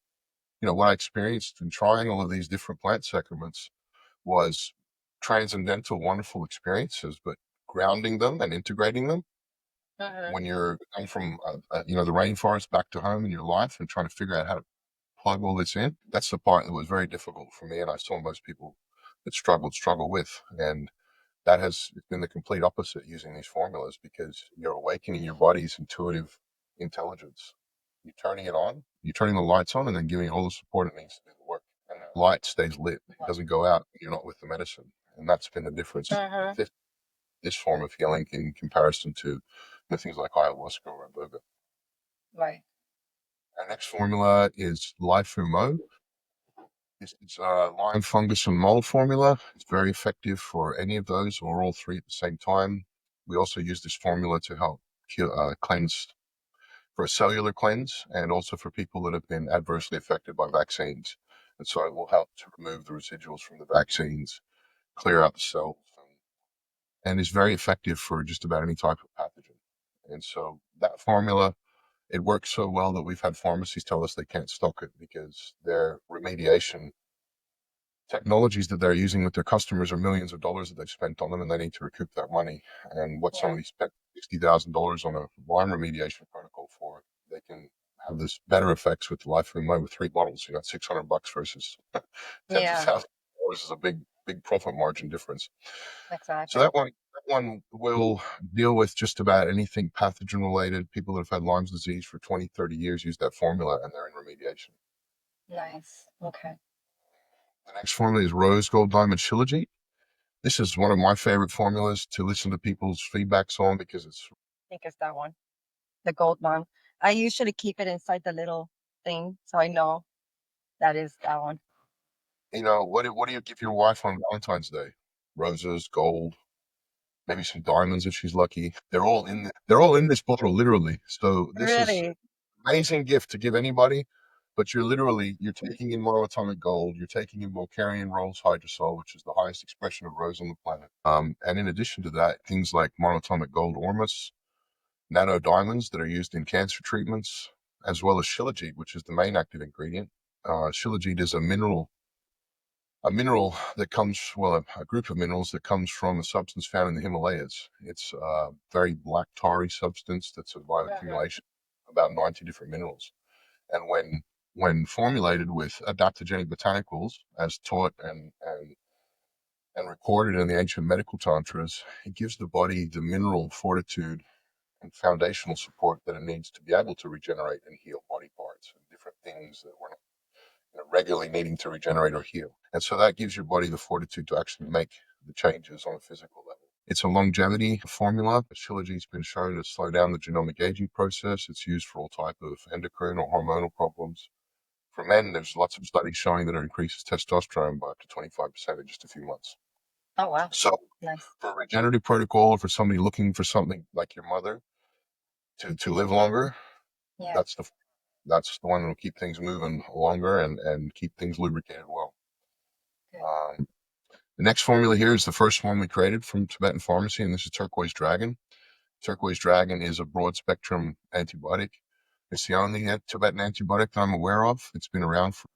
what I experienced in trying all of these different plant sacraments was transcendental, wonderful experiences, but grounding them and integrating them Uh-huh. when you're going from the rainforest back to home in your life and trying to figure out how to plug all this in. That's the part that was very difficult for me, and I saw most people that struggle with. And that has been the complete opposite using these formulas, because you're awakening your body's intuitive intelligence. You're turning it on, you're turning the lights on, and then giving it all the support it needs to do the work. And that light stays lit. It doesn't go out. You're not with the medicine. And that's been the difference with Uh-huh. this form of healing in comparison to things like ayahuasca or iboga. Right. Our next formula is Life Humo. It's a lime, fungus, and mold formula. It's very effective for any of those or all three at the same time. We also use this formula to help cleanse, for a cellular cleanse, and also for people that have been adversely affected by vaccines. And so it will help to remove the residuals from the vaccines, clear out the cells, and is very effective for just about any type of pathogen. And so that formula, it works so well that we've had pharmacies tell us they can't stock it because their remediation technologies that they're using with their customers are millions of dollars that they've spent on them, and they need to recoup that money. And what Yeah. somebody spent $60,000 on a wine remediation protocol for, they can have this better effects with Life Room with three bottles. You got $600 versus tens of Yeah. thousands of dollars is a big profit margin difference. So Exactly. that one will deal with just about anything pathogen related. People that have had Lyme's disease for 20, 30 years use that formula and they're in remediation. Nice. Okay. The next formula is Rose Gold Diamond Shilajit. This is one of my favorite formulas to listen to people's feedbacks on because it's, I think it's that one, the gold one. I usually keep it inside the little thing, so I know that is that one. what do you give your wife on Valentine's Day? Roses, gold, maybe some diamonds if she's lucky. They're all in this bottle, literally. So this is Really? amazing gift to give anybody, but you're taking in monoatomic gold, you're taking in Bulgarian rose hydrosol, which is the highest expression of rose on the planet. And in addition to that, things like monoatomic gold ormus, nano diamonds that are used in cancer treatments, as well as shilajit, which is the main active ingredient. Shilajit is a mineral that comes, well, a group of minerals that comes from a substance found in the Himalayas. It's a very black tarry substance that's a Uh-huh. bioaccumulation of about 90 different minerals. And when formulated with adaptogenic botanicals, as taught and recorded in the ancient medical tantras, it gives the body the mineral fortitude and foundational support that it needs to be able to regenerate and heal body parts and different things that we're not regularly needing to regenerate or heal. And so that gives your body the fortitude to actually make the changes on a physical level. It's a longevity formula. Shilajit's been shown to slow down the genomic aging process. It's used for all type of endocrine or hormonal problems. For men, there's lots of studies showing that it increases testosterone by up to 25% in just a few months. Oh wow. So, Nice. for a regenerative protocol, or for somebody looking for something like your mother to live longer, Yeah. that's the one that'll keep things moving longer and keep things lubricated well. Good. Um, the next formula here is the first one we created from Tibetan pharmacy, and this is Turquoise Dragon. Turquoise Dragon is a broad spectrum antibiotic. It's the only Tibetan antibiotic that I'm aware of. It's been around for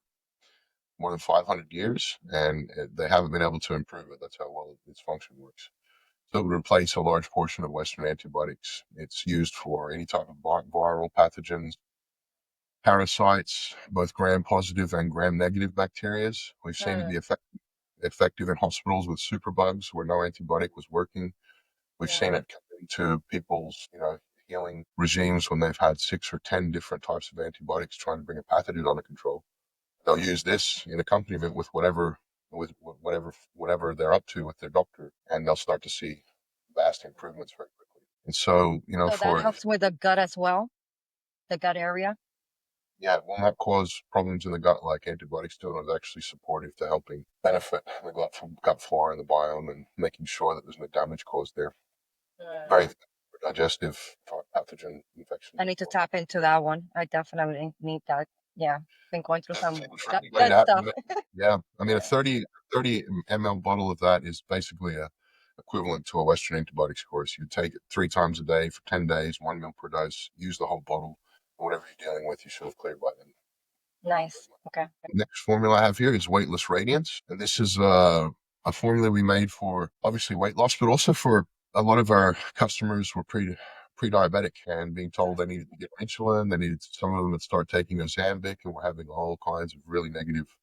more than 500 years, and they haven't been able to improve it. That's how well its function works. So it would replace a large portion of Western antibiotics. It's used for any type of viral pathogens, parasites, both gram-positive and gram-negative bacteria. We've seen it be Mm, effective in hospitals with superbugs where no antibiotic was working. We've seen yeah. it come into people's, healing regimes when they've had 6 or 10 different types of antibiotics trying to bring a pathogen under control. They'll use this in accompaniment with whatever they're up to with their doctor, and they'll start to see vast improvements very quickly. And so, So that helps with the gut as well, the gut area. yeah, it will not cause problems in the gut like antibiotics do. It's actually supportive to helping benefit the gut flora and the biome and making sure that there's no damage caused there. Mm. Very digestive pathogen infections I as need to well. tap into that one. I definitely need that. Yeah, been going through some For anybody gut that, stuff. yeah, I mean, a Yeah. 30 ml bottle of that is basically equivalent to a Western antibiotics course. You take it 3 times a day for 10 days, 1 ml per dose, use the whole bottle. Whatever you're dealing with, you should have cleared by then. Nice. Okay. Next formula I have here is Weightless Radiance. And this is a formula we made for obviously weight loss, but also for a lot of our customers were pre-diabetic and being told they needed to get insulin. They needed some of them would start taking Ozempic and were having all kinds of really negative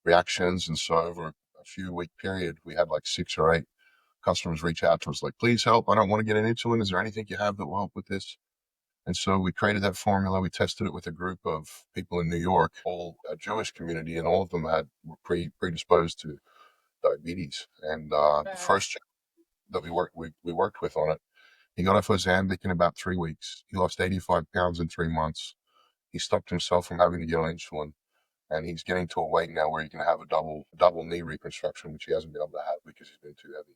reactions. And so over a few week period, we had like 6 or 8 customers reach out to us like, please help. I don't want to get an insulin. Is there anything you have that will help with this? And so we created that formula. We tested it with a group of people in New York, all a Jewish community, and all of them were predisposed to diabetes. And the Mhm. first that we worked with on it, he got off Ozempic in about 3 weeks. He lost 85 pounds in 3 months. He stopped himself from having to get on insulin, and he's getting to a weight now where he can have a double knee reconstruction, which he hasn't been able to have because he's been too heavy.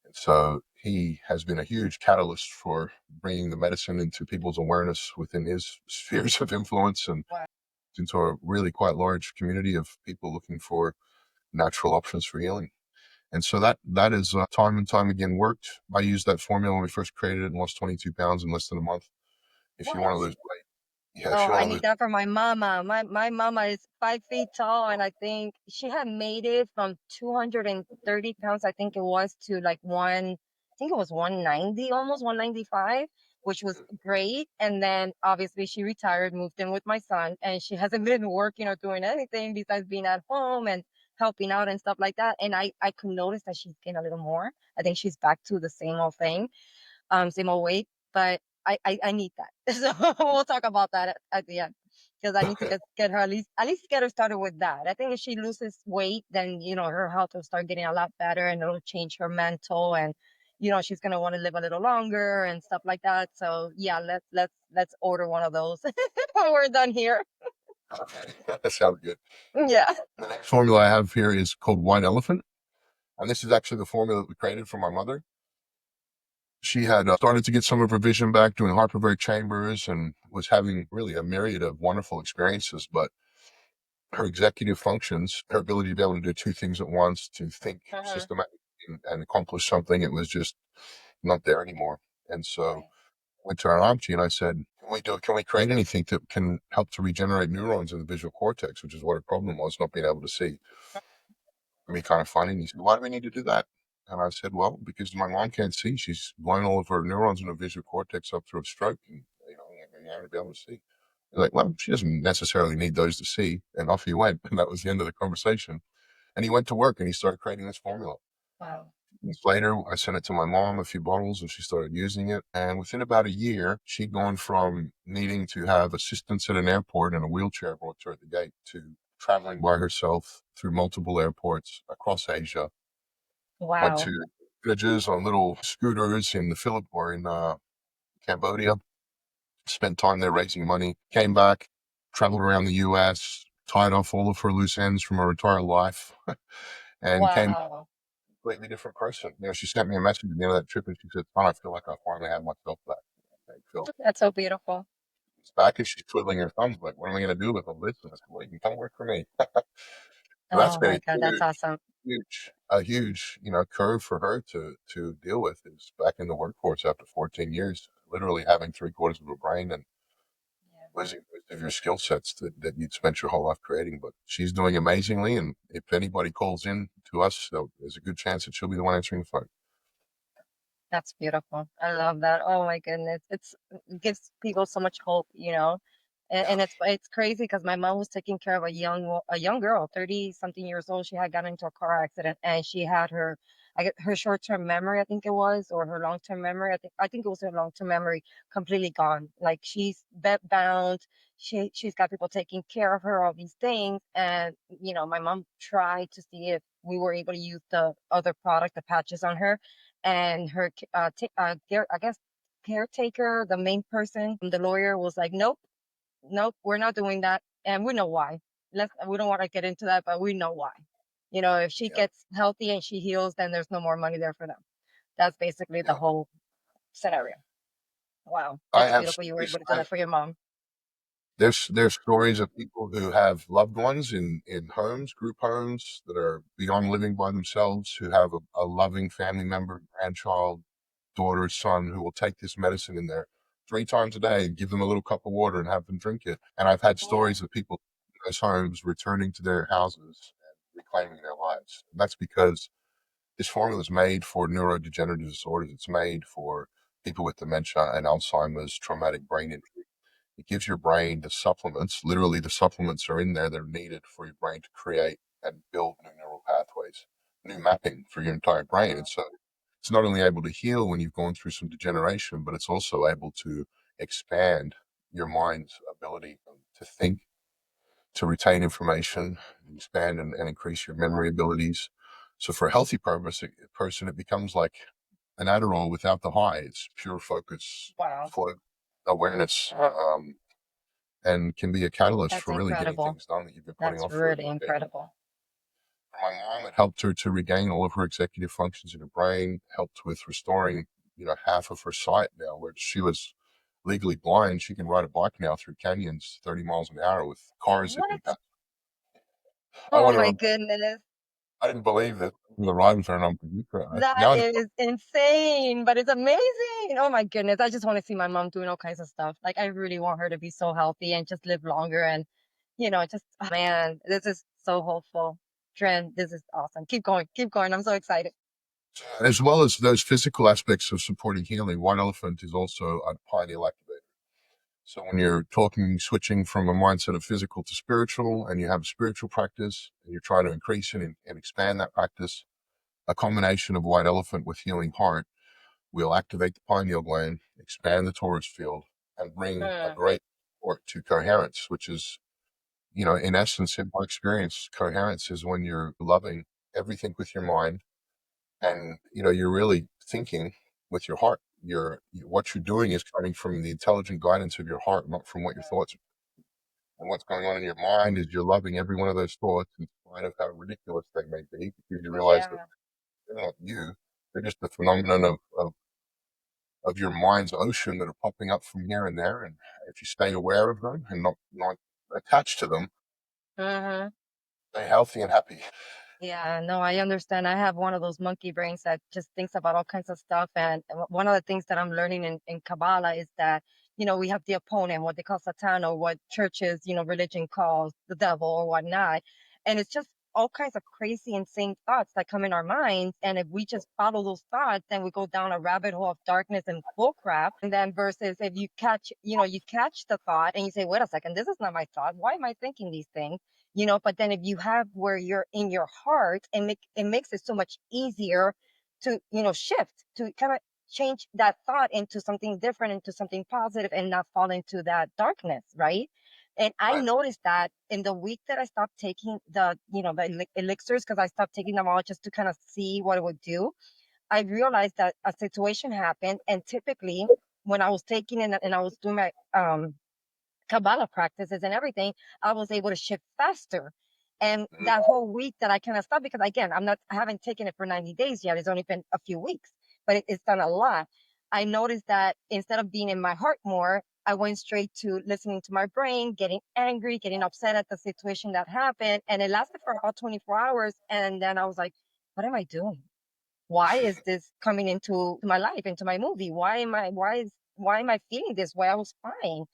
And so he has been a huge catalyst for bringing the medicine into people's awareness within his spheres of influence and Wow. into a really quite large community of people looking for natural options for healing. And so that is time and time again worked. I used that formula when we first created it and lost 22 pounds in less than a month. If you What? want to lose weight, yeah, if Oh, you I want to need lose, that for my mama. My mama is 5 feet tall, and I think she had made it from 230 pounds, I think it was, to like I think it was 190, almost 195, which was great. And then obviously she retired, moved in with my son, and she hasn't been working or doing anything besides being at home and helping out and stuff like that. And I could notice that she's gained a little more. I think she's back to the same old thing, same old weight, but I need that. So we'll talk about that at the end because I need to get her at least get her started with that. I think if she loses weight, then her health will start getting a lot better and it'll change her mental and she's gonna want to live a little longer and stuff like that. So yeah, let's order one of those when we're done here. that sounds good. Yeah. The next formula I have here is called White Elephant. And this is actually the formula that we created for my mother. She had started to get some of her vision back doing hyperbaric chambers and was having really a myriad of wonderful experiences. But her executive functions, her ability to be able to do 2 things at once, to think Uh-huh. systematically and accomplish something, it was just not there anymore. And so Right. I went to our auntie and I said, can we create anything that can help to regenerate neurons in the visual cortex, which is what her problem was, not being able to see. Me kind of funny. And he said, why do we need to do that? And I said, well, because my mom can't see. She's blown all of her neurons in her visual cortex up through a stroke. And, you have to be able to see. He's like, well, she doesn't necessarily need those to see. And off he went. And that was the end of the conversation. And he went to work and he started creating this formula. Wow. Months later, I sent it to my mom, a few bottles, and she started using it. And within about a year, she'd gone from needing to have assistance at an airport and a wheelchair brought to her at the gate to traveling by herself through multiple airports across Asia. Went Wow. to villages on little scooters in the Philippines or in Cambodia. Spent time there raising money. Came back, traveled around the U.S., tied off all of her loose ends from her entire life, and came a Wow. completely different person. She sent me a message at the end of that trip, and she said, "Son, I feel like I finally have myself back." I feel That's so beautiful. it's back, and she's twiddling her thumbs like, "What am I going to do with all this?" And I said, "Well, you can come work for me." So that's Oh been my God, that's awesome. a huge, curve for her to deal with is back in the workforce after 14 years, literally having 3/4 of her brain and Yeah. losing of your skill sets that you'd spent your whole life creating. But she's doing amazingly, and if anybody calls in to us, there's a good chance that she'll be the one answering the phone. That's beautiful. I love that. Oh my goodness. It gives people so much hope, you know. Yeah, And it's crazy because my mom was taking care of a young girl, 30 something years old. She had gotten into a car accident and she had her I get her short-term memory, I think it was, or her long-term memory. I think it was her long-term memory completely gone. Like she's bed bound. She's got people taking care of her, all these things. And my mom tried to see if we were able to use the other product, the patches on her and her I guess caretaker, the main person, the lawyer was like, nope, nope, we're not doing that, and we know why. We don't want to get into that, but we know why. If she yeah, gets healthy and she heals, then there's no more money there for them. That's basically the yeah. whole scenario. Wow, I that's have beautiful. You were stories. able to do that for your mom. There's stories of people who have loved ones in homes, group homes, that are beyond living by themselves, who have a loving family member, grandchild, daughter, son, who will take this medicine in there 3 times a day and give them a little cup of water and have them drink it. And I've had Yeah. stories of people in those homes returning to their houses and reclaiming their lives. And that's because this formula is made for neurodegenerative disorders. It's made for people with dementia and Alzheimer's, traumatic brain injury. It gives your brain the supplements. Literally, the supplements are in there that are needed for your brain to create and build new neural pathways, new mapping for your entire brain. And so it's not only able to heal when you've gone through some degeneration, but it's also able to expand your mind's ability to think, to retain information, expand and increase your memory abilities. So for a healthy person, it becomes like an Adderall without the high. It's pure focus, Wow, flow, awareness, and can be a catalyst that's for really getting incredible. things done that you've been putting That's off for a really decade. incredible. For my mom, it helped her to regain all of her executive functions in her brain, helped with restoring, half of her sight now, where she was legally blind. She can ride a bike now through canyons 30 miles an hour with cars zipping What? past. I Oh want my to. goodness. I didn't believe that the ride with her, and I'm That now. I just, is insane, but it's amazing. Oh my goodness. I just want to see my mom doing all kinds of stuff. Like I really want her to be so healthy and just live longer and just man, this is so hopeful. Trend, this is awesome. Keep going. Keep going. I'm so excited. as well as those physical aspects of supporting healing, White Elephant is also a pineal activator. So when you're talking, switching from a mindset of physical to spiritual, and you have a spiritual practice, and you're trying to increase and expand that practice, a combination of White Elephant with healing heart will activate the pineal gland, expand the torus field, and bring a Mm, great support to coherence, which is, in essence, in my experience, coherence is when you're loving everything with your mind, and you're really thinking with your heart. What you're doing is coming from the intelligent guidance of your heart, not from what your thoughts are. And what's going on in your mind is you're loving every one of those thoughts in spite of how ridiculous they may be, because you realize that yeah. they're not you. They're just a phenomenon of your mind's ocean that are popping up from here and there. And if you stay aware of them and not attached to them, Hmm. stay healthy and happy. Yeah, no, I understand. I have one of those monkey brains that just thinks about all kinds of stuff. And one of the things that I'm learning in Kabbalah is that, we have the opponent, what they call Satan, or what churches, religion calls the devil or whatnot. And it's just all kinds of crazy, insane thoughts that come in our minds. And if we just follow those thoughts, then we go down a rabbit hole of darkness and bullcrap. And then versus if you catch the thought and you say, wait a second, this is not my thought. Why am I thinking these things? But then if you have where you're in your heart and it makes it so much easier to shift, to kind of change that thought into something different, into something positive, and not fall into that darkness, right? And I Right. noticed that in the week that I stopped taking the elixirs, because I stopped taking them all just to kind of see what it would do. I realized that a situation happened, and typically when I was taking it and I was doing my Kabbalah practices and everything, I was able to shift faster. And Mhm. that whole week that I kind of stopped, because again, I haven't taken it for 90 days yet. It's only been a few weeks, but it's done a lot. I noticed that instead of being in my heart more, I went straight to listening to my brain, getting angry, getting upset at the situation that happened. And it lasted for about 24 hours. And then I was like, what am I doing? Why is this coming into my life, into my movie? Why am I feeling this way? I was fine.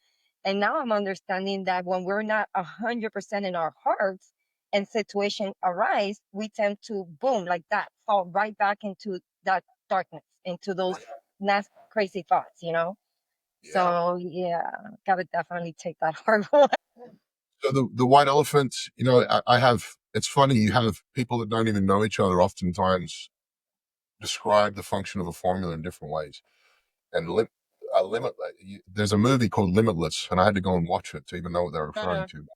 And now I'm understanding that when we're not 100% in our hearts and situation arise, we tend to boom like that, fall right back into that darkness, into those nasty, crazy thoughts, you know? Yeah. So yeah, gotta definitely take that hard one. So the white elephant, I have. It's funny. You have people that don't even know each other oftentimes describe the function of a formula in different ways. And there's a movie called Limitless, and I had to go and watch it to even know what they're referring Mhm. to.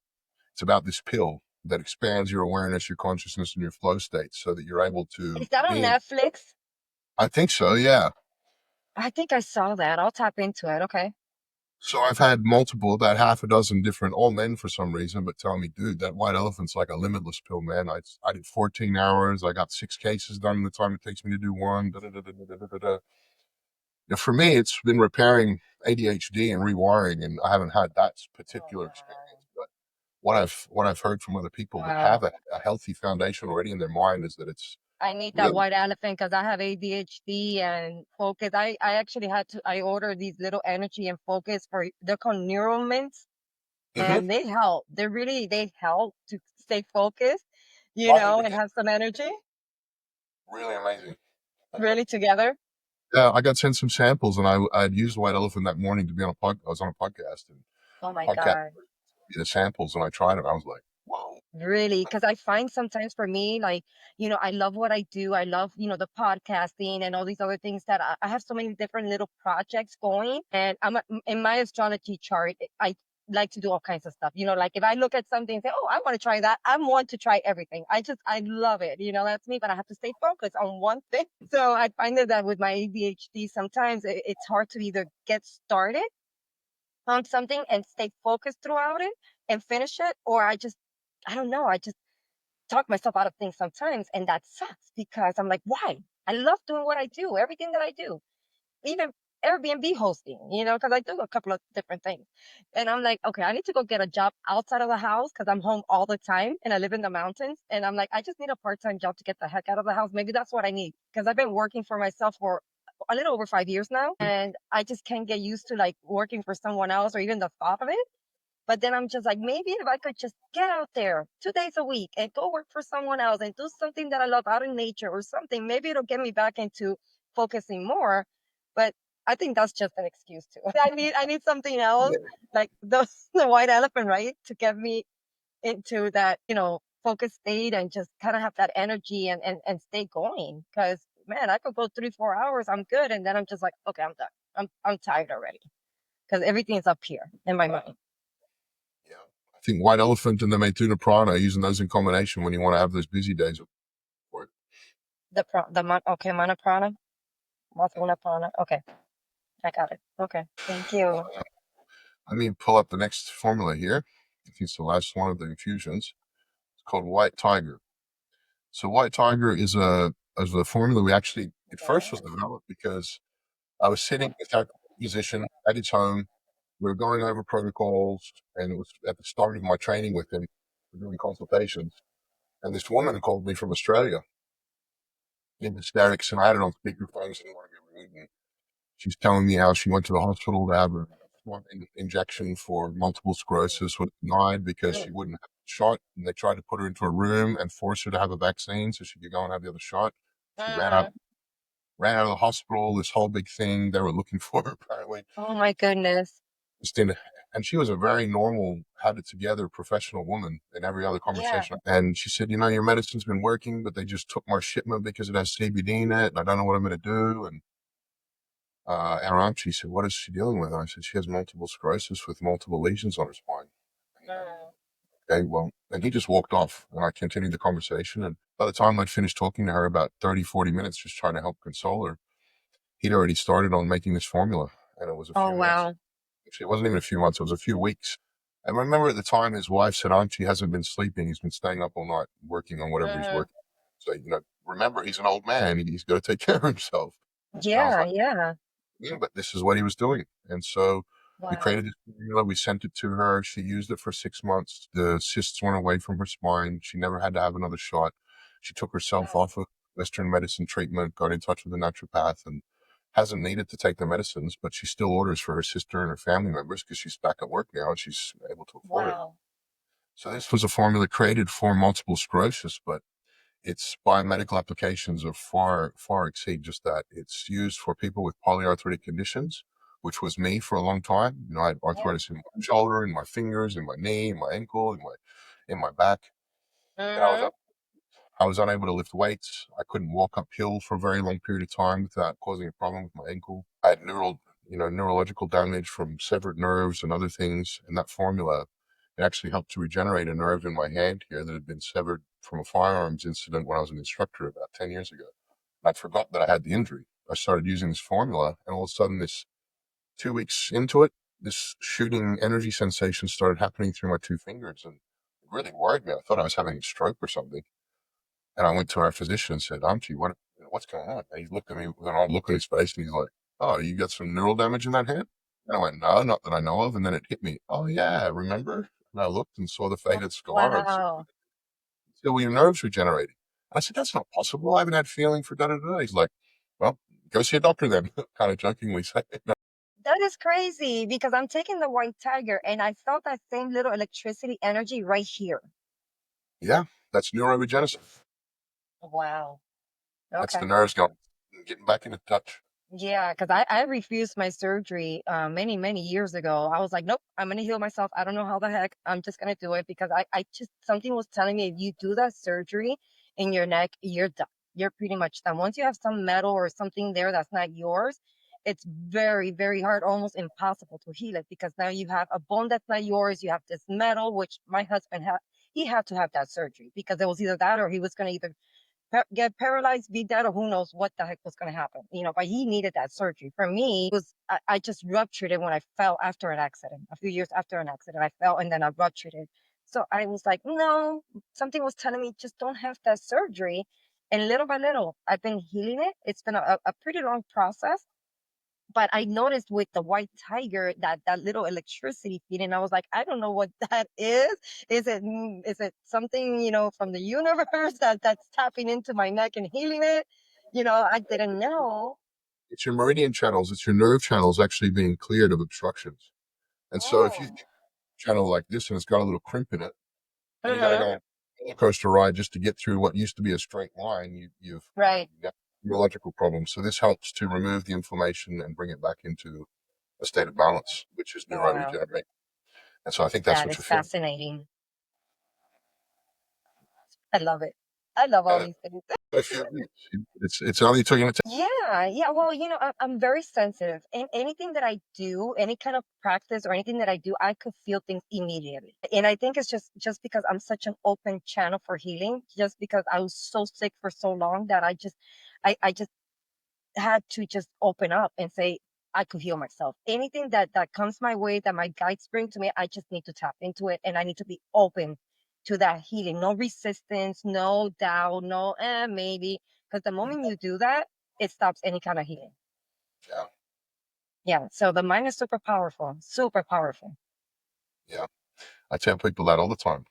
It's about this pill that expands your awareness, your consciousness, and your flow state, so that you're able to Is that on be in. Netflix? I think so. Yeah. I think I saw that. I'll tap into it. Okay. So I've had multiple, about half a dozen different, all men for some reason, but tell me, dude, that white elephant's like a limitless pill, man. I did 14 hours. I got 6 cases done in the time it takes me to do one. Da, da, da, da, da, da, da, da. For me, it's been repairing ADHD and rewiring, and I haven't had that Oh particular wow. experience. But what I've heard from other people that have Wow. a healthy foundation already in their mind is that it's I need that really. white elephant because I have ADHD and focus. I actually had to I ordered these little energy and focus for they're called neural mints Mhm. and they help. They help to stay focused, I need to and get have some energy really amazing. really together. Yeah, I got sent some samples, and I'd used white elephant that morning to be on a I was on a podcast, and Oh my podcast God. the samples, and I tried it. I was like, whoa. Really, because I find sometimes for me, like, I love what I do. I love, the podcasting and all these other things that I have so many different little projects going. And in my astrology chart, I like to do all kinds of stuff. Like if I look at something and say, oh, I want to try that, I want to try everything. I love it. That's me, but I have to stay focused on one thing. So I find that with my ADHD, sometimes it's hard to either get started on something and stay focused throughout it and finish it, or I don't know, I just talk myself out of things sometimes, and that sucks because I'm like, why? I love doing what I do, everything that I do, even Airbnb hosting, because I do a couple of different things. And I'm like, okay, I need to go get a job outside of the house because I'm home all the time and I live in the mountains. And I'm like, I just need a part-time job to get the heck out of the house. Maybe that's what I need because I've been working for myself for a little over 5 years now. And I just can't get used to like working for someone else or even the thought of it. But then I'm just like, maybe if I could just get out there 2 days a week and go work for someone else and do something that I love out in nature or something, maybe it'll get me back into focusing more. But I think that's just an excuse too. I need something else, like the white elephant, right? To get me into that, focus state and just kind of have that energy and stay going. Cause man, I could go 3, 4 hours, I'm good. And then I'm just like, okay, I'm done. I'm tired already. Cause everything's up here in my mind. Yeah. I think white elephant and the Maituna prana, using those in combination when you want to have those busy days. For it. Okay, mana prana, Masuna prana. Okay, I got it. Okay, thank you. Let me pull up the next formula here. I think it's the last one of the infusions. It's called White Tiger. So White Tiger is a formula we actually at first was Okay. developed because I was sitting with our musician at his home. We were going over protocols, and it was at the start of my training with him. We're doing consultations, and this woman called me from Australia in hysterics, and I had it on speakerphone, so I didn't want to be rude. And she's telling me how she went to the hospital to have a injection for multiple sclerosis, was denied because she Mm, wouldn't have the shot, and they tried to put her into a room and force her to have a vaccine so she could go and have the other shot. She mm. ran out of the hospital. This whole big thing they were looking for her, apparently. Oh my goodness. Just in, and she was a very normal, had it together professional woman in every other Yeah. conversation. And she said, your medicine's been working, but they just took my shipment because it has CBD in it, and I don't know what I'm going to do. And she said, what is she dealing with? And I said, she has multiple sclerosis with multiple lesions on her spine. Mm, Okay, well, and he just walked off, and I continued the conversation. And by the time I'd finished talking to her, about 30, 40 minutes, just trying to help console her, he'd already started on making this formula. And it was a oh few months. wow. Actually, it wasn't even a few months, it was a few weeks. And I remember at the time his wife said, Archie hasn't been sleeping. He's been staying up all night working on whatever he's Mm, working. So, remember, he's an old man. He's got to take care of himself. And I was yeah, like, yeah. yeah, but this is what he was doing. And so we Wow. created this formula. We sent it to her. She used it for 6 months. The cysts went away from her spine. She never had to have another shot. She took herself Wow. off of Western medicine treatment, got in touch with a naturopath, and hasn't needed to take the medicines, but she still orders for her sister and her family members because she's back at work now and she's able to afford it. Wow. So this was a formula created for multiple sclerosis, but its biomedical applications are far exceed just that. It's used for people with polyarthritic conditions, which was me for a long time. I had Yeah. arthritis in my shoulder, in my fingers, in my knee, in my ankle, in my back, and Mm-hmm. I was unable to lift weights. I couldn't walk uphill for a very long period of time without causing a problem with my ankle. I had neurological damage from severed nerves and other things. And that formula, it actually helped to regenerate a nerve in my hand here that had been severed from a firearms incident when I was an instructor about 10 years ago. I'd forgotten that I had the injury. I started using this formula, and all of a sudden, this 2 weeks into it, this shooting energy sensation started happening through my two fingers, and it really worried me. I thought I was having a stroke or something. And I went to our physician and said, Auntie, what's going on? And he looked at me with an odd look on his face and he's like, Oh, you got some neural damage in that hand? And I went, No, not that I know of. And then it hit me. Oh, yeah, remember? And I looked and saw the faded scar and said, Wow. Still, well, your nerves regenerating. And I said, That's not possible. I haven't had feeling for da da da. He's like, Well, go see a doctor then, kind of jokingly saying. That is crazy because I'm taking the white tiger and I felt that same little electricity energy right here. Yeah, that's neuroregenesis. Wow. That's the Okay. nerves going, getting back into touch. Yeah, because I refused my surgery many, many years ago. I was like, nope, I'm gonna heal myself. I don't know how the heck. I'm just gonna do it because I just something was telling me if you do that surgery in your neck, you're done. You're pretty much done. Once you have some metal or something there that's not yours, it's very, very hard, almost impossible to heal it because now you have a bone that's not yours. You have this metal, which my husband had. He had to have that surgery because it was either that or he was gonna either get paralyzed, be dead, or who knows what the heck was going to happen. But he needed that surgery. For me, it was I just ruptured it when I fell after an accident. A few years after an accident, I fell and then I ruptured it. So I was like, no, something was telling me just don't have that surgery. And little by little, I've been healing it. It's been a pretty long process, but I noticed with the white tiger that little electricity feeling. I was like, I don't know what that is. Is it something from the universe that's tapping into my neck and healing it? I didn't know. It's your meridian channels, it's your nerve channels actually being cleared of obstructions. And so if you Oh, think channel like this and it's got a little crimp in it, and you got to hmm, go on a roller coaster ride just to get through what used to be a straight line, right. you've got neurological problems. So this helps to remove the inflammation and bring it back into a state of balance, which is Wow, neuroregenerate. And so I think that's that what is you're feeling. fascinating. I love it. I love all Uh, these things. if you, it's only taking a Yeah, yeah. Well, I'm very sensitive. And anything that I do, any kind of practice or anything that I do, I could feel things immediately. And I think it's just because I'm such an open channel for healing, just because I was so sick for so long that I just had to just open up and say I could heal myself. Anything that comes my way that my guides bring to me, I just need to tap into it and I need to be open to that healing. No resistance, no doubt, no maybe. Because the moment you do that, it stops any kind of healing. yeah, Yeah. So the mind is super powerful, super powerful. yeah. I tell people that all the time.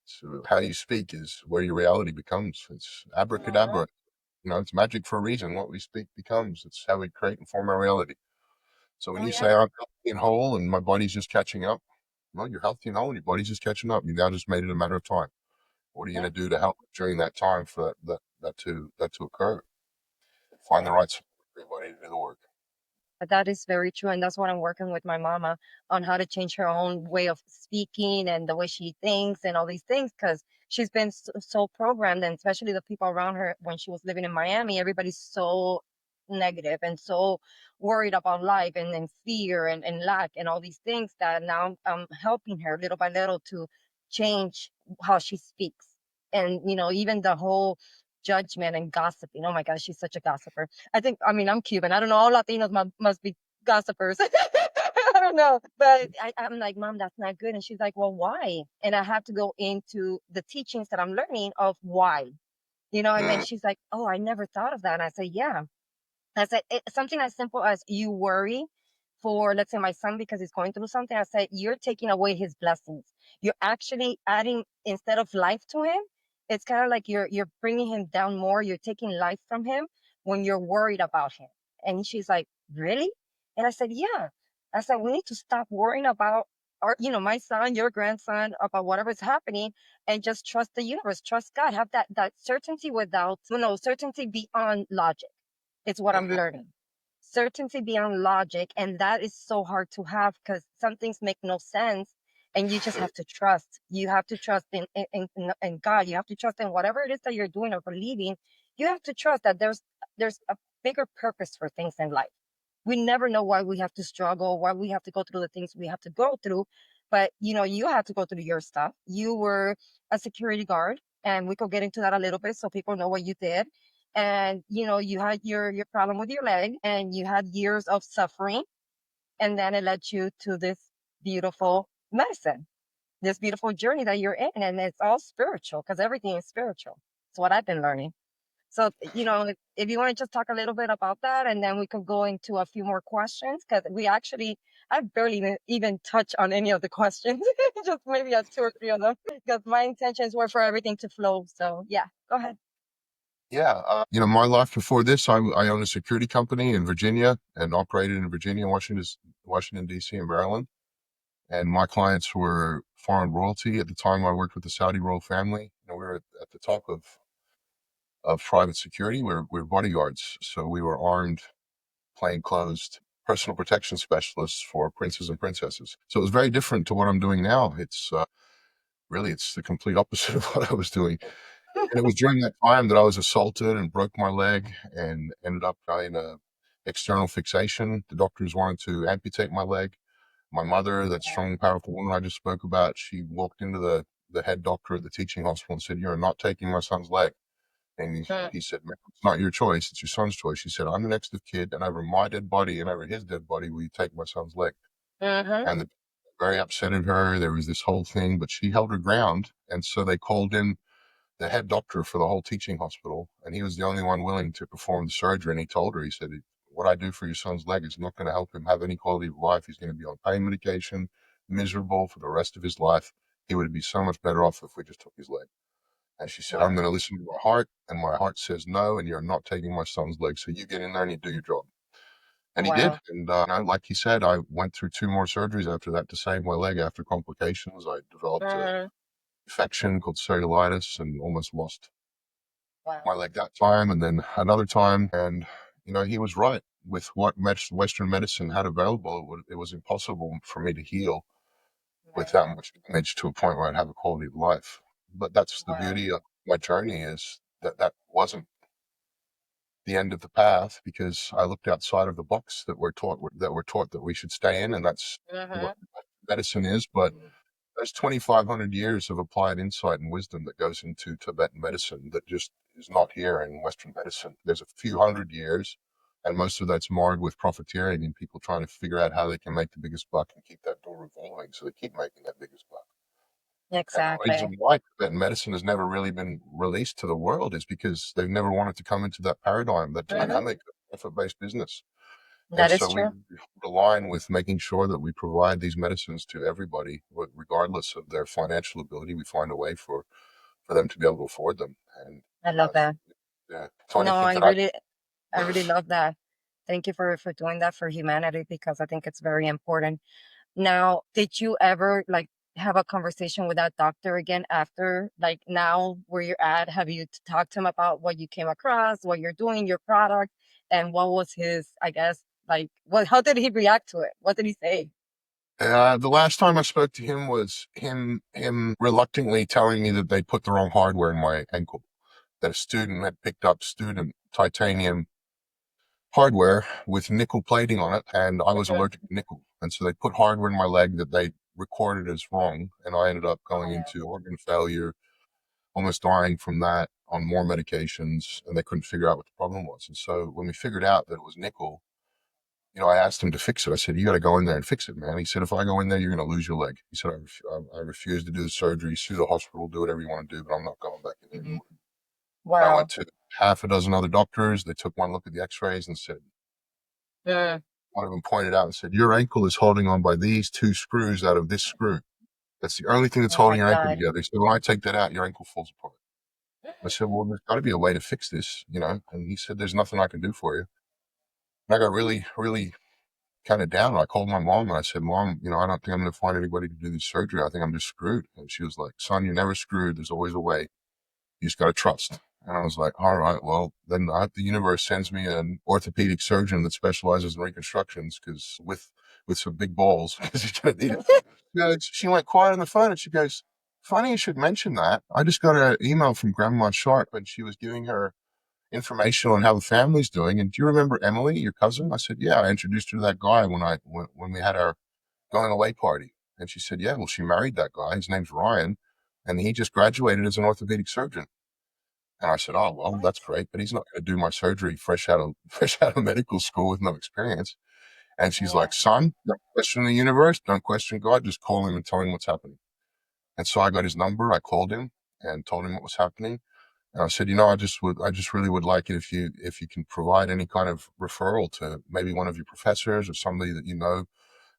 So how you speak is where your reality becomes. It's Mhm. abracadabra. It's magic for a reason. What we speak becomes. It's how we create and form our reality. So when Oh you yeah. say I'm healthy and whole and my body's just catching up, well, you're healthy and whole and your body's just catching up. You now just made it a matter of time. What are you Yeah. going to do to help during that time for that to occur? Find the right support for your body to do the work. That is very true. And that's what I'm working with my mama on how to change her own way of speaking and the way she thinks and all these things because she's been so programmed, and especially the people around her when she was living in Miami, everybody's so negative and so worried about life and fear and lack and all these things that now I'm helping her little by little to change how she speaks. And, even the whole judgment and gossiping. Oh my gosh, she's such a gossiper. I mean, I'm Cuban. I don't know. All Latinos must be gossipers. I don't know. But I'm like, Mom, that's not good. And she's like, well, why? And I have to go into the teachings that I'm learning of why, and then Mm, she's like, oh, I never thought of that. And I say, yeah. I said, something as simple as you worry for, let's say, my son because he's going through something. I said, you're taking away his blessings. You're actually adding instead of life to him. It's kind of like you're bringing him down more. You're taking life from him when you're worried about him. And she's like, really? And I said, yeah. I said, we need to stop worrying about our, my son, your grandson, about whatever's happening, and just trust the universe, trust God, have that certainty without, no, certainty beyond logic. It's what I'm Mhm. learning. Certainty beyond logic. And that is so hard to have because some things make no sense. And you just have to trust. You have to trust in God. You have to trust in whatever it is that you're doing or believing. You have to trust that there's a bigger purpose for things in life. We never know why we have to struggle, why we have to go through the things we have to go through. But you had to go through your stuff. You were a security guard, and we could get into that a little bit so people know what you did. And you had your problem with your leg, and you had years of suffering, and then it led you to this beautiful medicine, this beautiful journey that you're in, and it's all spiritual because everything is spiritual. It's what I've been learning. So, if you want to just talk a little bit about that, and then we could go into a few more questions, because I barely even touch on any of the questions, just maybe two or three of them, because my intentions were for everything to flow. So, yeah, go ahead. Yeah, my life before this, I owned a security company in Virginia and operated in Virginia, Washington D.C., and Maryland. And my clients were foreign royalty. At the time, I worked with the Saudi royal family. We were at the top of private security. We were bodyguards, so we were armed, plainclothes, personal protection specialists for princes and princesses. So it was very different to what I'm doing now. It's the complete opposite of what I was doing. And it was during that time that I was assaulted and broke my leg and ended up in a external fixation. The doctors wanted to amputate my leg. My mother, that strong, powerful woman I just spoke about, she walked into the head doctor at the teaching hospital and said, "You're not taking my son's leg." And he said, "Ma'am, it's not your choice, it's your son's choice." She said, "I'm the next of kid, and over my dead body and over his dead body will you take my son's leg?" Mm-hmm. And the very upset at her. There was this whole thing, but she held her ground. And so they called in the head doctor for the whole teaching hospital, and he was the only one willing to perform the surgery. And he told her, he said, "What I do for your son's leg is not going to help him have any quality of life. He's going to be on pain medication, miserable for the rest of his life. He would be so much better off if we just took his leg." And she said, "I'm Wow. going to listen to my heart, and my heart says no, and you're not taking my son's leg. So you get in there and you do your job." And he did. Wow. And like he said, I went through two more surgeries after that to save my leg after complications. I developed a Mm-hmm. infection called cellulitis and almost lost my Wow. leg that time and then another time. And, he was right with what Western medicine had available. It was impossible for me to heal with Right. that much damage to a point where I'd have a quality of life. But that's the Wow. beauty of my journey, is that wasn't the end of the path, because I looked outside of the box that we should stay in, and that's what Mm-hmm. medicine is. But there's 2,500 years of applied insight and wisdom that goes into Tibetan medicine that just is not here in Western medicine. There's a few hundred years, and most of that's marred with profiteering and people trying to figure out how they can make the biggest buck and keep that door revolving, so they keep making that biggest buck. And the Exactly. reason why Tibetan medicine has never really been released to the world is because they've never wanted to come into that paradigm, that Mm-hmm. dynamic effort-based business. And That is so we true. align with making sure that we provide these medicines to everybody, regardless of their financial ability. We find a way for them to be able to afford them. And I love that. so No, anything I that I really, I really love that. Thank you for doing that for humanity because I think it's very important. Now, did you ever like have a conversation with that doctor again after, like now where you're at? Have you talked to him about what you came across, what you're doing, your product, and what was his, I guess, like what? How did he react to it? What did he say? the last time I spoke to him was him reluctantly telling me that they put the wrong hardware in my ankle. That a student had picked up student titanium hardware with nickel plating on it, and I was Mhm. allergic to nickel. And so they put hardware in my leg that they recorded as wrong, and I ended up Oh going no. into organ failure, almost dying from that, on more medications, and they couldn't figure out what the problem was. And so when we figured out that it was nickel, I asked him to fix it. I said, "You got to go in there and fix it, man." He said, "If I go in there, you're going to lose your leg." He said, I refuse to do the surgery, sue the hospital, do whatever you want to do, but I'm not going back in there anymore." And I went Wow. to half a dozen other doctors. They took one look at the x-rays and said, Mm. one of them pointed out and said, "Your ankle is holding on by these two screws out of this screw. That's the only thing that's Oh my holding your ankle God. together." He said, "When I take that out, your ankle falls apart." I said, "Well, there's got to be a way to fix this, you know?" And he said, "There's nothing I can do for you." And I got really, really kind of down. I called my mom and I said, Mom, I don't think I'm going to find anybody to do this surgery. I think I'm just screwed. And she was like, Son, you're never screwed. There's always a way. You just got to trust. And I was like, all right, well, then I hope the universe sends me an orthopedic surgeon that specializes in reconstructions, because with some big balls, because he's going to need it. She went quiet on the phone and she goes, funny you should mention that. I just got an email from Grandma Sharp and she was giving her information on how the family's doing. And do you remember Emily, your cousin? I said, yeah, I introduced her to that guy when we had our going away party. And she said, yeah, well, she married that guy. His name's Ryan. And he just graduated as an orthopedic surgeon. And I said, oh, well, that's great, but he's not going to do my surgery fresh out of fresh out of medical school with no experience. And she's like, son, don't question the universe, don't question God, just call him and tell him what's happening. And so I got his number. I called him and told him what was happening. And I said, I just really would like it if you can provide any kind of referral to maybe one of your professors or somebody that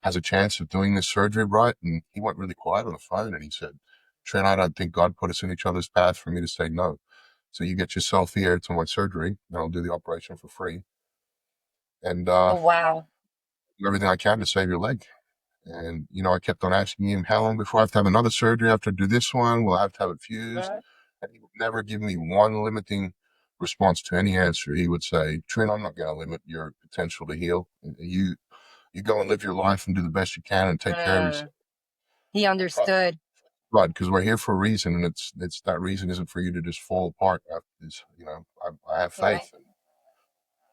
has a chance of doing this surgery right. And he went really quiet on the phone and he said, Trent, I don't think God put us in each other's path for me to say no. So you get yourself here to my surgery and I'll do the operation for free. And Oh, wow. do everything I can to save your leg. And, I kept on asking him, how long before I have to have another surgery after I do this one? Will I have to have it fused? And he would never give me one limiting response to any answer. He would say, Trent, I'm not going to limit your potential to heal. You go and live your life and do the best you can and take care of yourself. He understood. Right, because we're here for a reason, and it's that reason isn't for you to just fall apart. I have faith. Right. And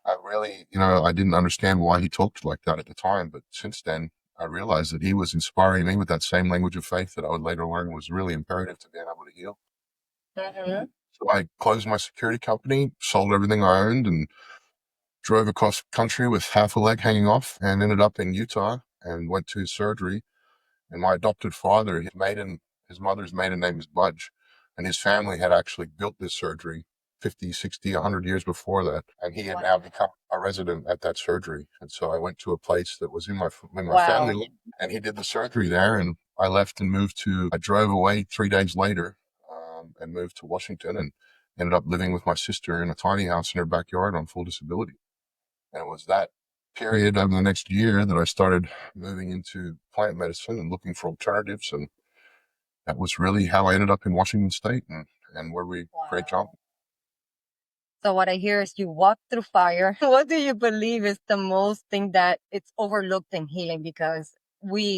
I really, I didn't understand why he talked like that at the time, but since then, I realized that he was inspiring me with that same language of faith that I would later learn was really imperative to being able to heal. Mm-hmm. So I closed my security company, sold everything I owned, and drove across country with half a leg hanging off, and ended up in Utah and went to surgery. And my adopted father, his mother's maiden name is Budge, and his family had actually built this surgery 50, 60, 100 years before that. And he had now become a resident at that surgery. And so I went to a place that was in my family, Wow. and he did the surgery there. And I left and I drove away 3 days later, and moved to Washington and ended up living with my sister in a tiny house in her backyard on full disability. And it was that period over the next year that I started moving into plant medicine and looking for alternatives. And that was really how I ended up in Washington State and where we create jobs. So what I hear is you walk through fire. What do you believe is the most thing that it's overlooked in healing? Because we're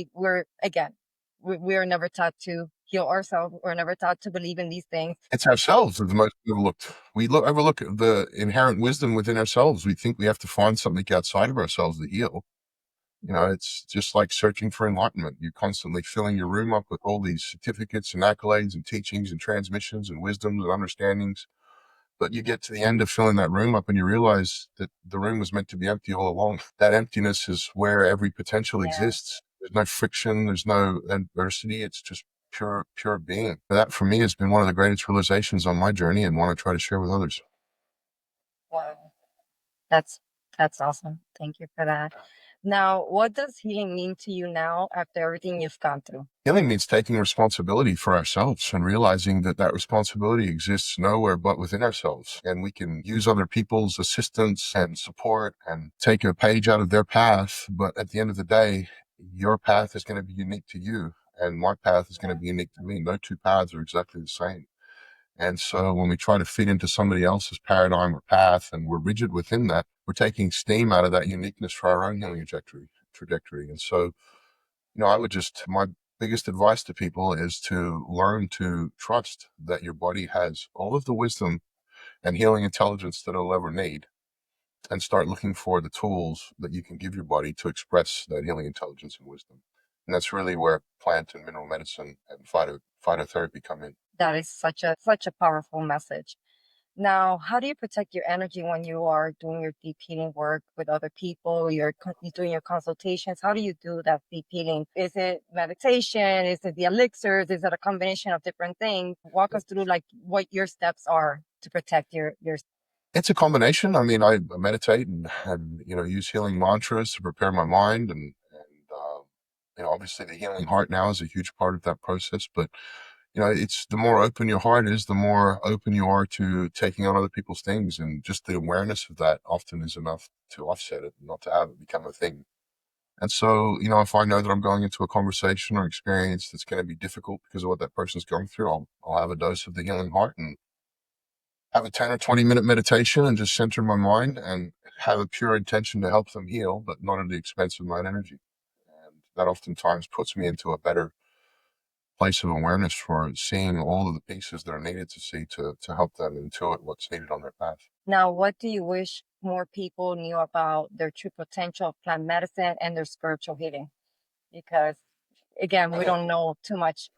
never taught to heal ourselves. We're never taught to believe in these things. It's ourselves that the most overlooked. Overlook the inherent wisdom within ourselves. We think we have to find something outside of ourselves to heal. It's just like searching for enlightenment. You're constantly filling your room up with all these certificates and accolades and teachings and transmissions and wisdoms and understandings. But you get to the end of filling that room up and you realize that the room was meant to be empty all along. That emptiness is where every potential exists. There's no friction. There's no adversity. It's just pure being. That for me has been one of the greatest realizations on my journey and one I try to share with others. Wow. That's that's awesome. Thank you for that. Now, what does healing mean to you now after everything you've gone through? Healing means taking responsibility for ourselves and realizing that responsibility exists nowhere but within ourselves. And we can use other people's assistance and support and take a page out of their path. But at the end of the day, your path is going to be unique to you and my path is going to be unique to me. No two paths are exactly the same. And so when we try to fit into somebody else's paradigm or path and we're rigid within that, we're taking steam out of that uniqueness for our own healing trajectory. And so, my biggest advice to people is to learn to trust that your body has all of the wisdom and healing intelligence that it'll ever need, and start looking for the tools that you can give your body to express that healing intelligence and wisdom. And that's really where plant and mineral medicine and phytotherapy come in. That is such a powerful message. Now, how do you protect your energy when you are doing your deep healing work with other people? You're doing your consultations. How do you do that deep healing? Is it meditation? Is it the elixirs? Is it a combination of different things? Walk us through like what your steps are to protect your. It's a combination. I mean, I meditate and use healing mantras to prepare my mind, and obviously the healing heart now is a huge part of that process. But it's the more open your heart is, the more open you are to taking on other people's things. And just the awareness of that often is enough to offset it, not to have it become a thing. And so, if I know that I'm going into a conversation or experience that's going to be difficult because of what that person's going through, I'll have a dose of the healing heart and have a 10 or 20-minute meditation and just center my mind and have a pure intention to help them heal, but not at the expense of my energy. And that oftentimes puts me into a better place of awareness for seeing all of the pieces that are needed to see to help them intuit what's needed on their path. Now, what do you wish more people knew about their true potential of plant medicine and their spiritual healing? Because again, we don't know too much.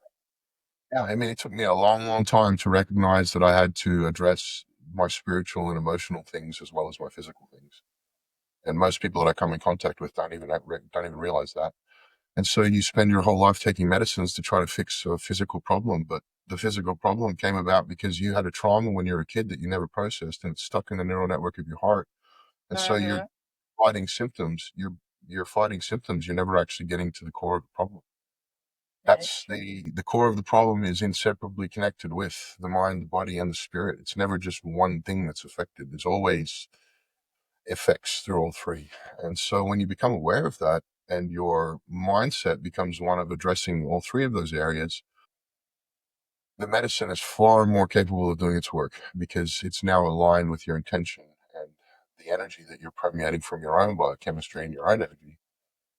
Yeah, I mean, it took me a long, long time to recognize that I had to address my spiritual and emotional things as well as my physical things. And most people that I come in contact with don't even realize that. And so you spend your whole life taking medicines to try to fix a physical problem, but the physical problem came about because you had a trauma when you were a kid that you never processed, and it's stuck in the neural network of your heart. And so you're Mm-hmm. fighting symptoms. You're fighting symptoms. You're never actually getting to the core of the problem. That is That's true. the core of the problem is inseparably connected with the mind, the body, and the spirit. It's never just one thing that's affected. There's always effects through all three. And so when you become aware of that and your mindset becomes one of addressing all three of those areas, the medicine is far more capable of doing its work because it's now aligned with your intention, and the energy that you're permeating from your own biochemistry and your own energy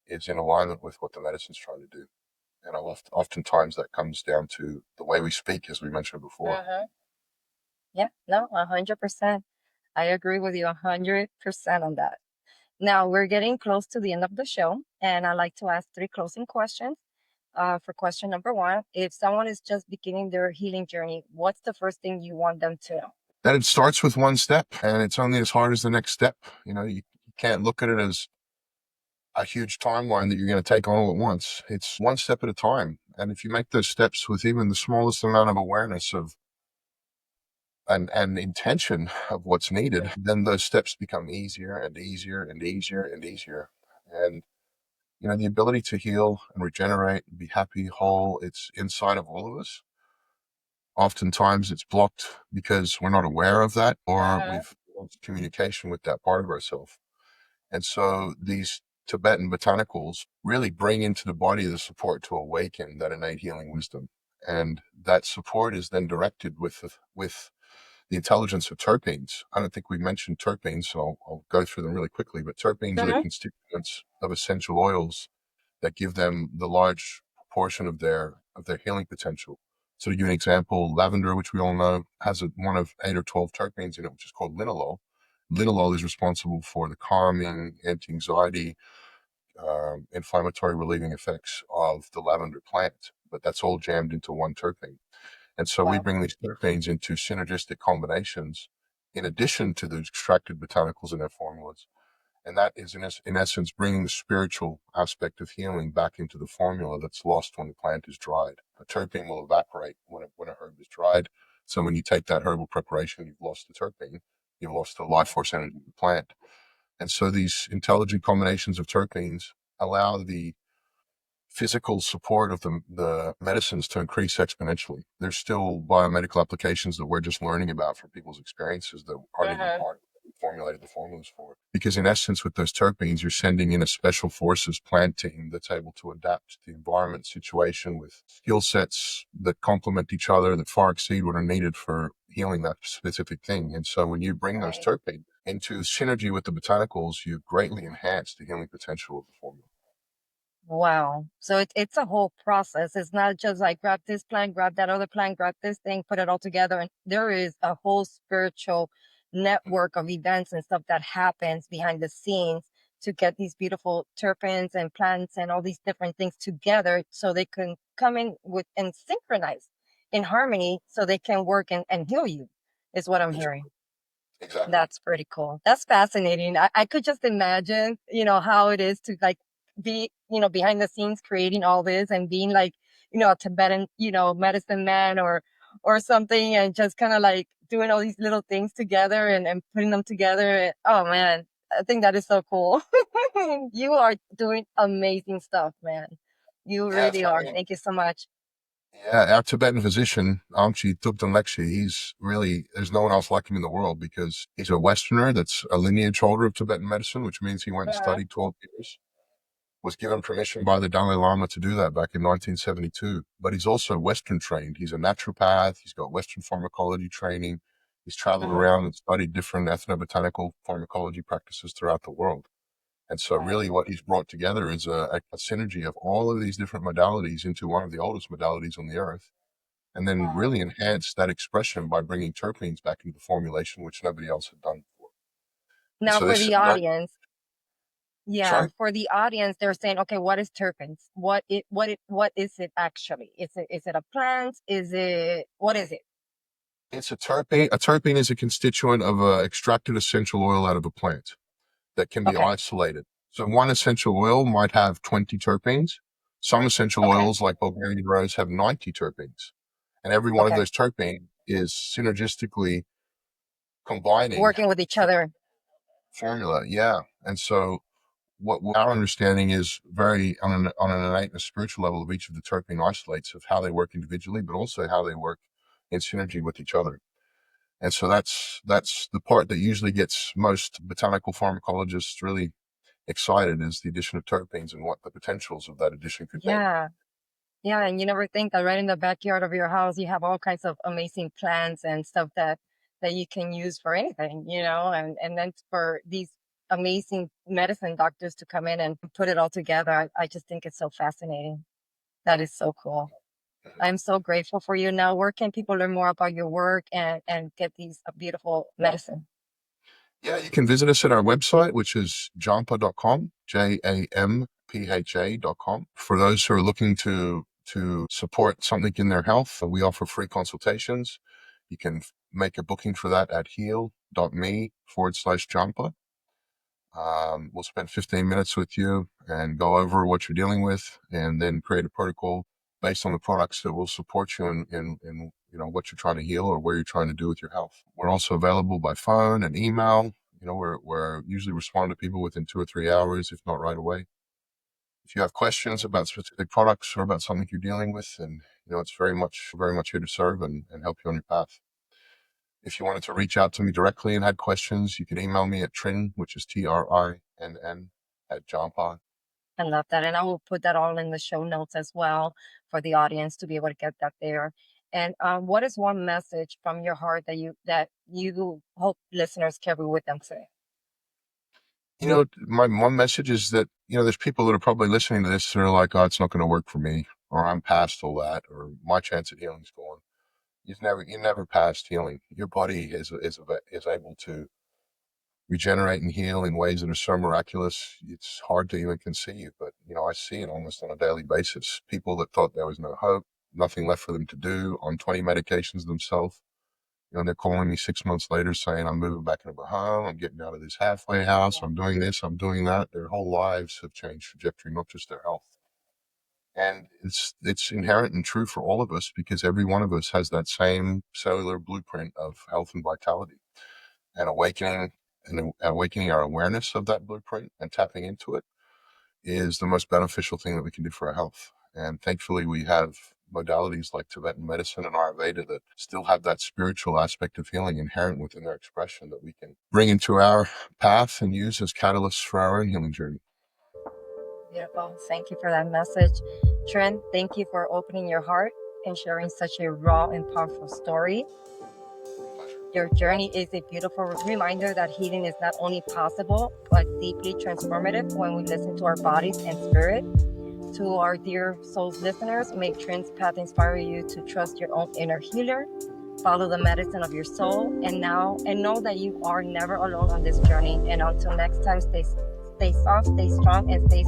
is in alignment with what the medicine's trying to do. And oftentimes that comes down to the way we speak, as we mentioned before. Mm-hmm. Yeah, no, 100%. I agree with you 100% on that. Now we're getting close to the end of the show, and I like to ask three closing questions. For question number one, if someone is just beginning their healing journey, what's the first thing you want them to know? That it starts with one step, and it's only as hard as the next step. You can't look at it as a huge timeline that you're going to take all at once. It's one step at a time. And if you make those steps with even the smallest amount of awareness of and intention of what's needed, then those steps become easier and easier and easier and easier. And the ability to heal and regenerate and be happy, whole, it's inside of all of us. Oftentimes it's blocked because we're not aware of that, or Mm-hmm. we've lost communication with that part of ourselves. And so these Tibetan botanicals really bring into the body the support to awaken that innate healing wisdom. And that support is then directed with the intelligence of terpenes. I don't think we mentioned terpenes, so I'll go through them really quickly. But terpenes are the Mm-hmm. constituents of essential oils that give them the large portion of their healing potential. So to give you an example, lavender, which we all know, has one of 8 or 12 terpenes in it, which is called linalool. Linalool is responsible for the calming, anti-anxiety, inflammatory relieving effects of the lavender plant, but that's all jammed into one terpene. And so we Wow. bring these terpenes into synergistic combinations in addition to the extracted botanicals in their formulas. And that is, in essence, bringing the spiritual aspect of healing back into the formula that's lost when the plant is dried. A terpene will evaporate when a herb is dried. So when you take that herbal preparation, you've lost the terpene, you've lost the life force energy of the plant. And so these intelligent combinations of terpenes allow the physical support of the medicines to increase exponentially. There's still biomedical applications that we're just learning about from people's experiences that aren't even Mm-hmm. part of what we formulated the formulas for. Because in essence, with those terpenes, you're sending in a special forces plant team that's able to adapt to the environment situation with skill sets that complement each other, that far exceed what are needed for healing that specific thing. And so when you bring those Right. terpenes into synergy with the botanicals, you greatly enhance the healing potential of the formula. Wow. So it's a whole process. It's not just like grab this plant, grab that other plant, grab this thing, put it all together. And there is a whole spiritual network of events and stuff that happens behind the scenes to get these beautiful terpenes and plants and all these different things together so they can come in with and synchronize in harmony so they can work and heal you, is what I'm hearing. Exactly. That's pretty cool. That's fascinating. I could just imagine, how it is to like be, behind the scenes creating all this and being like, a Tibetan, medicine man or something and just kind of like doing all these little things together and putting them together. Oh man, I think that is so cool. You are doing amazing stuff, man. You Yeah, it's really my are. main Thank you so much. Yeah, our Tibetan physician, Amchi Thupten Lekshi, there's no one else like him in the world because he's a Westerner that's a lineage holder of Tibetan medicine, which means he went and Uh-huh. studied 12 years, was given permission by the Dalai Lama to do that back in 1972. But he's also Western trained. He's a naturopath. He's got Western pharmacology training. He's traveled Mhm. around and studied different ethnobotanical pharmacology practices throughout the world. And so really what he's brought together is a synergy of all of these different modalities into one of the oldest modalities on the earth, and then really enhance that expression by bringing terpenes back into the formulation, which nobody else had done before. And Now, so for this, the that, audience, yeah, sorry, for the audience, they're saying, okay, what is terpenes? What is it actually? Is it a plant? What is it? it's a terpene. A terpene is a constituent of a extracted essential oil out of a plant that can be Okay, isolated. So one essential oil might have 20 terpenes. Some essential okay, oils like Bulgarian rose have 90 terpenes. And every one of okay. those terpenes is synergistically combining Working with each the other. formula. Yeah. And so what our understanding is very on an innate and a spiritual level of each of the terpene isolates of how they work individually, but also how they work in synergy with each other. And so that's the part that usually gets most botanical pharmacologists really excited, is the addition of terpenes and what the potentials of that addition could be. Yeah. Yeah, and you never think that right in the backyard of your house you have all kinds of amazing plants and stuff that you can use for anything, and then for these amazing medicine doctors to come in and put it all together. I just think it's so fascinating. That is so cool. I'm so grateful for you. Now, where can people learn more about your work and get these beautiful medicine? Yeah, you can visit us at our website, which is jampha.com, jampha.com. For those who are looking to support something in their health, we offer free consultations. You can make a booking for that at heal.me/jampa. We'll spend 15 minutes with you and go over what you're dealing with, and then create a protocol based on the products that will support you in what you're trying to heal or where you're trying to do with your health. We're also available by phone and email. We're usually respond to people within 2 or 3 hours, if not right away. If you have questions about specific products or about something you're dealing with, and it's very much here to serve and help you on your path. If you wanted to reach out to me directly and had questions, you can email me at Trinn, which is TRINN @Jampa. I love that. And I will put that all in the show notes as well for the audience to be able to get that there. And what is one message from your heart that you hope listeners carry with them today? My one message is that, there's people that are probably listening to this that are like, oh, it's not going to work for me, or I'm past all that, or my chance at healing is gone. You're never past healing. Your body is able to regenerate and heal in ways that are so miraculous. It's hard to even conceive, but I see it almost on a daily basis. People that thought there was no hope, nothing left for them to do, on 20 medications themselves. They're calling me 6 months later saying, I'm moving back into my home. I'm getting out of this halfway house. Yeah. I'm doing this. I'm doing that. Their whole lives have changed trajectory, not just their health. And it's inherent and true for all of us because every one of us has that same cellular blueprint of health and vitality, and awakening our awareness of that blueprint and tapping into it is the most beneficial thing that we can do for our health. And thankfully, we have modalities like Tibetan medicine and Ayurveda that still have that spiritual aspect of healing inherent within their expression that we can bring into our path and use as catalysts for our own healing journey. Beautiful. Thank you for that message. Trent, thank you for opening your heart and sharing such a raw and powerful story. Your journey is a beautiful reminder that healing is not only possible, but deeply transformative when we listen to our bodies and spirit. To our dear souls listeners, may Trent's path inspire you to trust your own inner healer, follow the medicine of your soul, and know that you are never alone on this journey. And until next time, stay soft, stay strong, and stay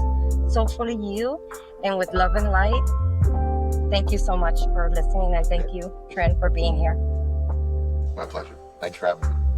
soulfully you. And with love and light, thank you so much for listening, and thank you, Trent, for being here. My pleasure. Thanks for having me.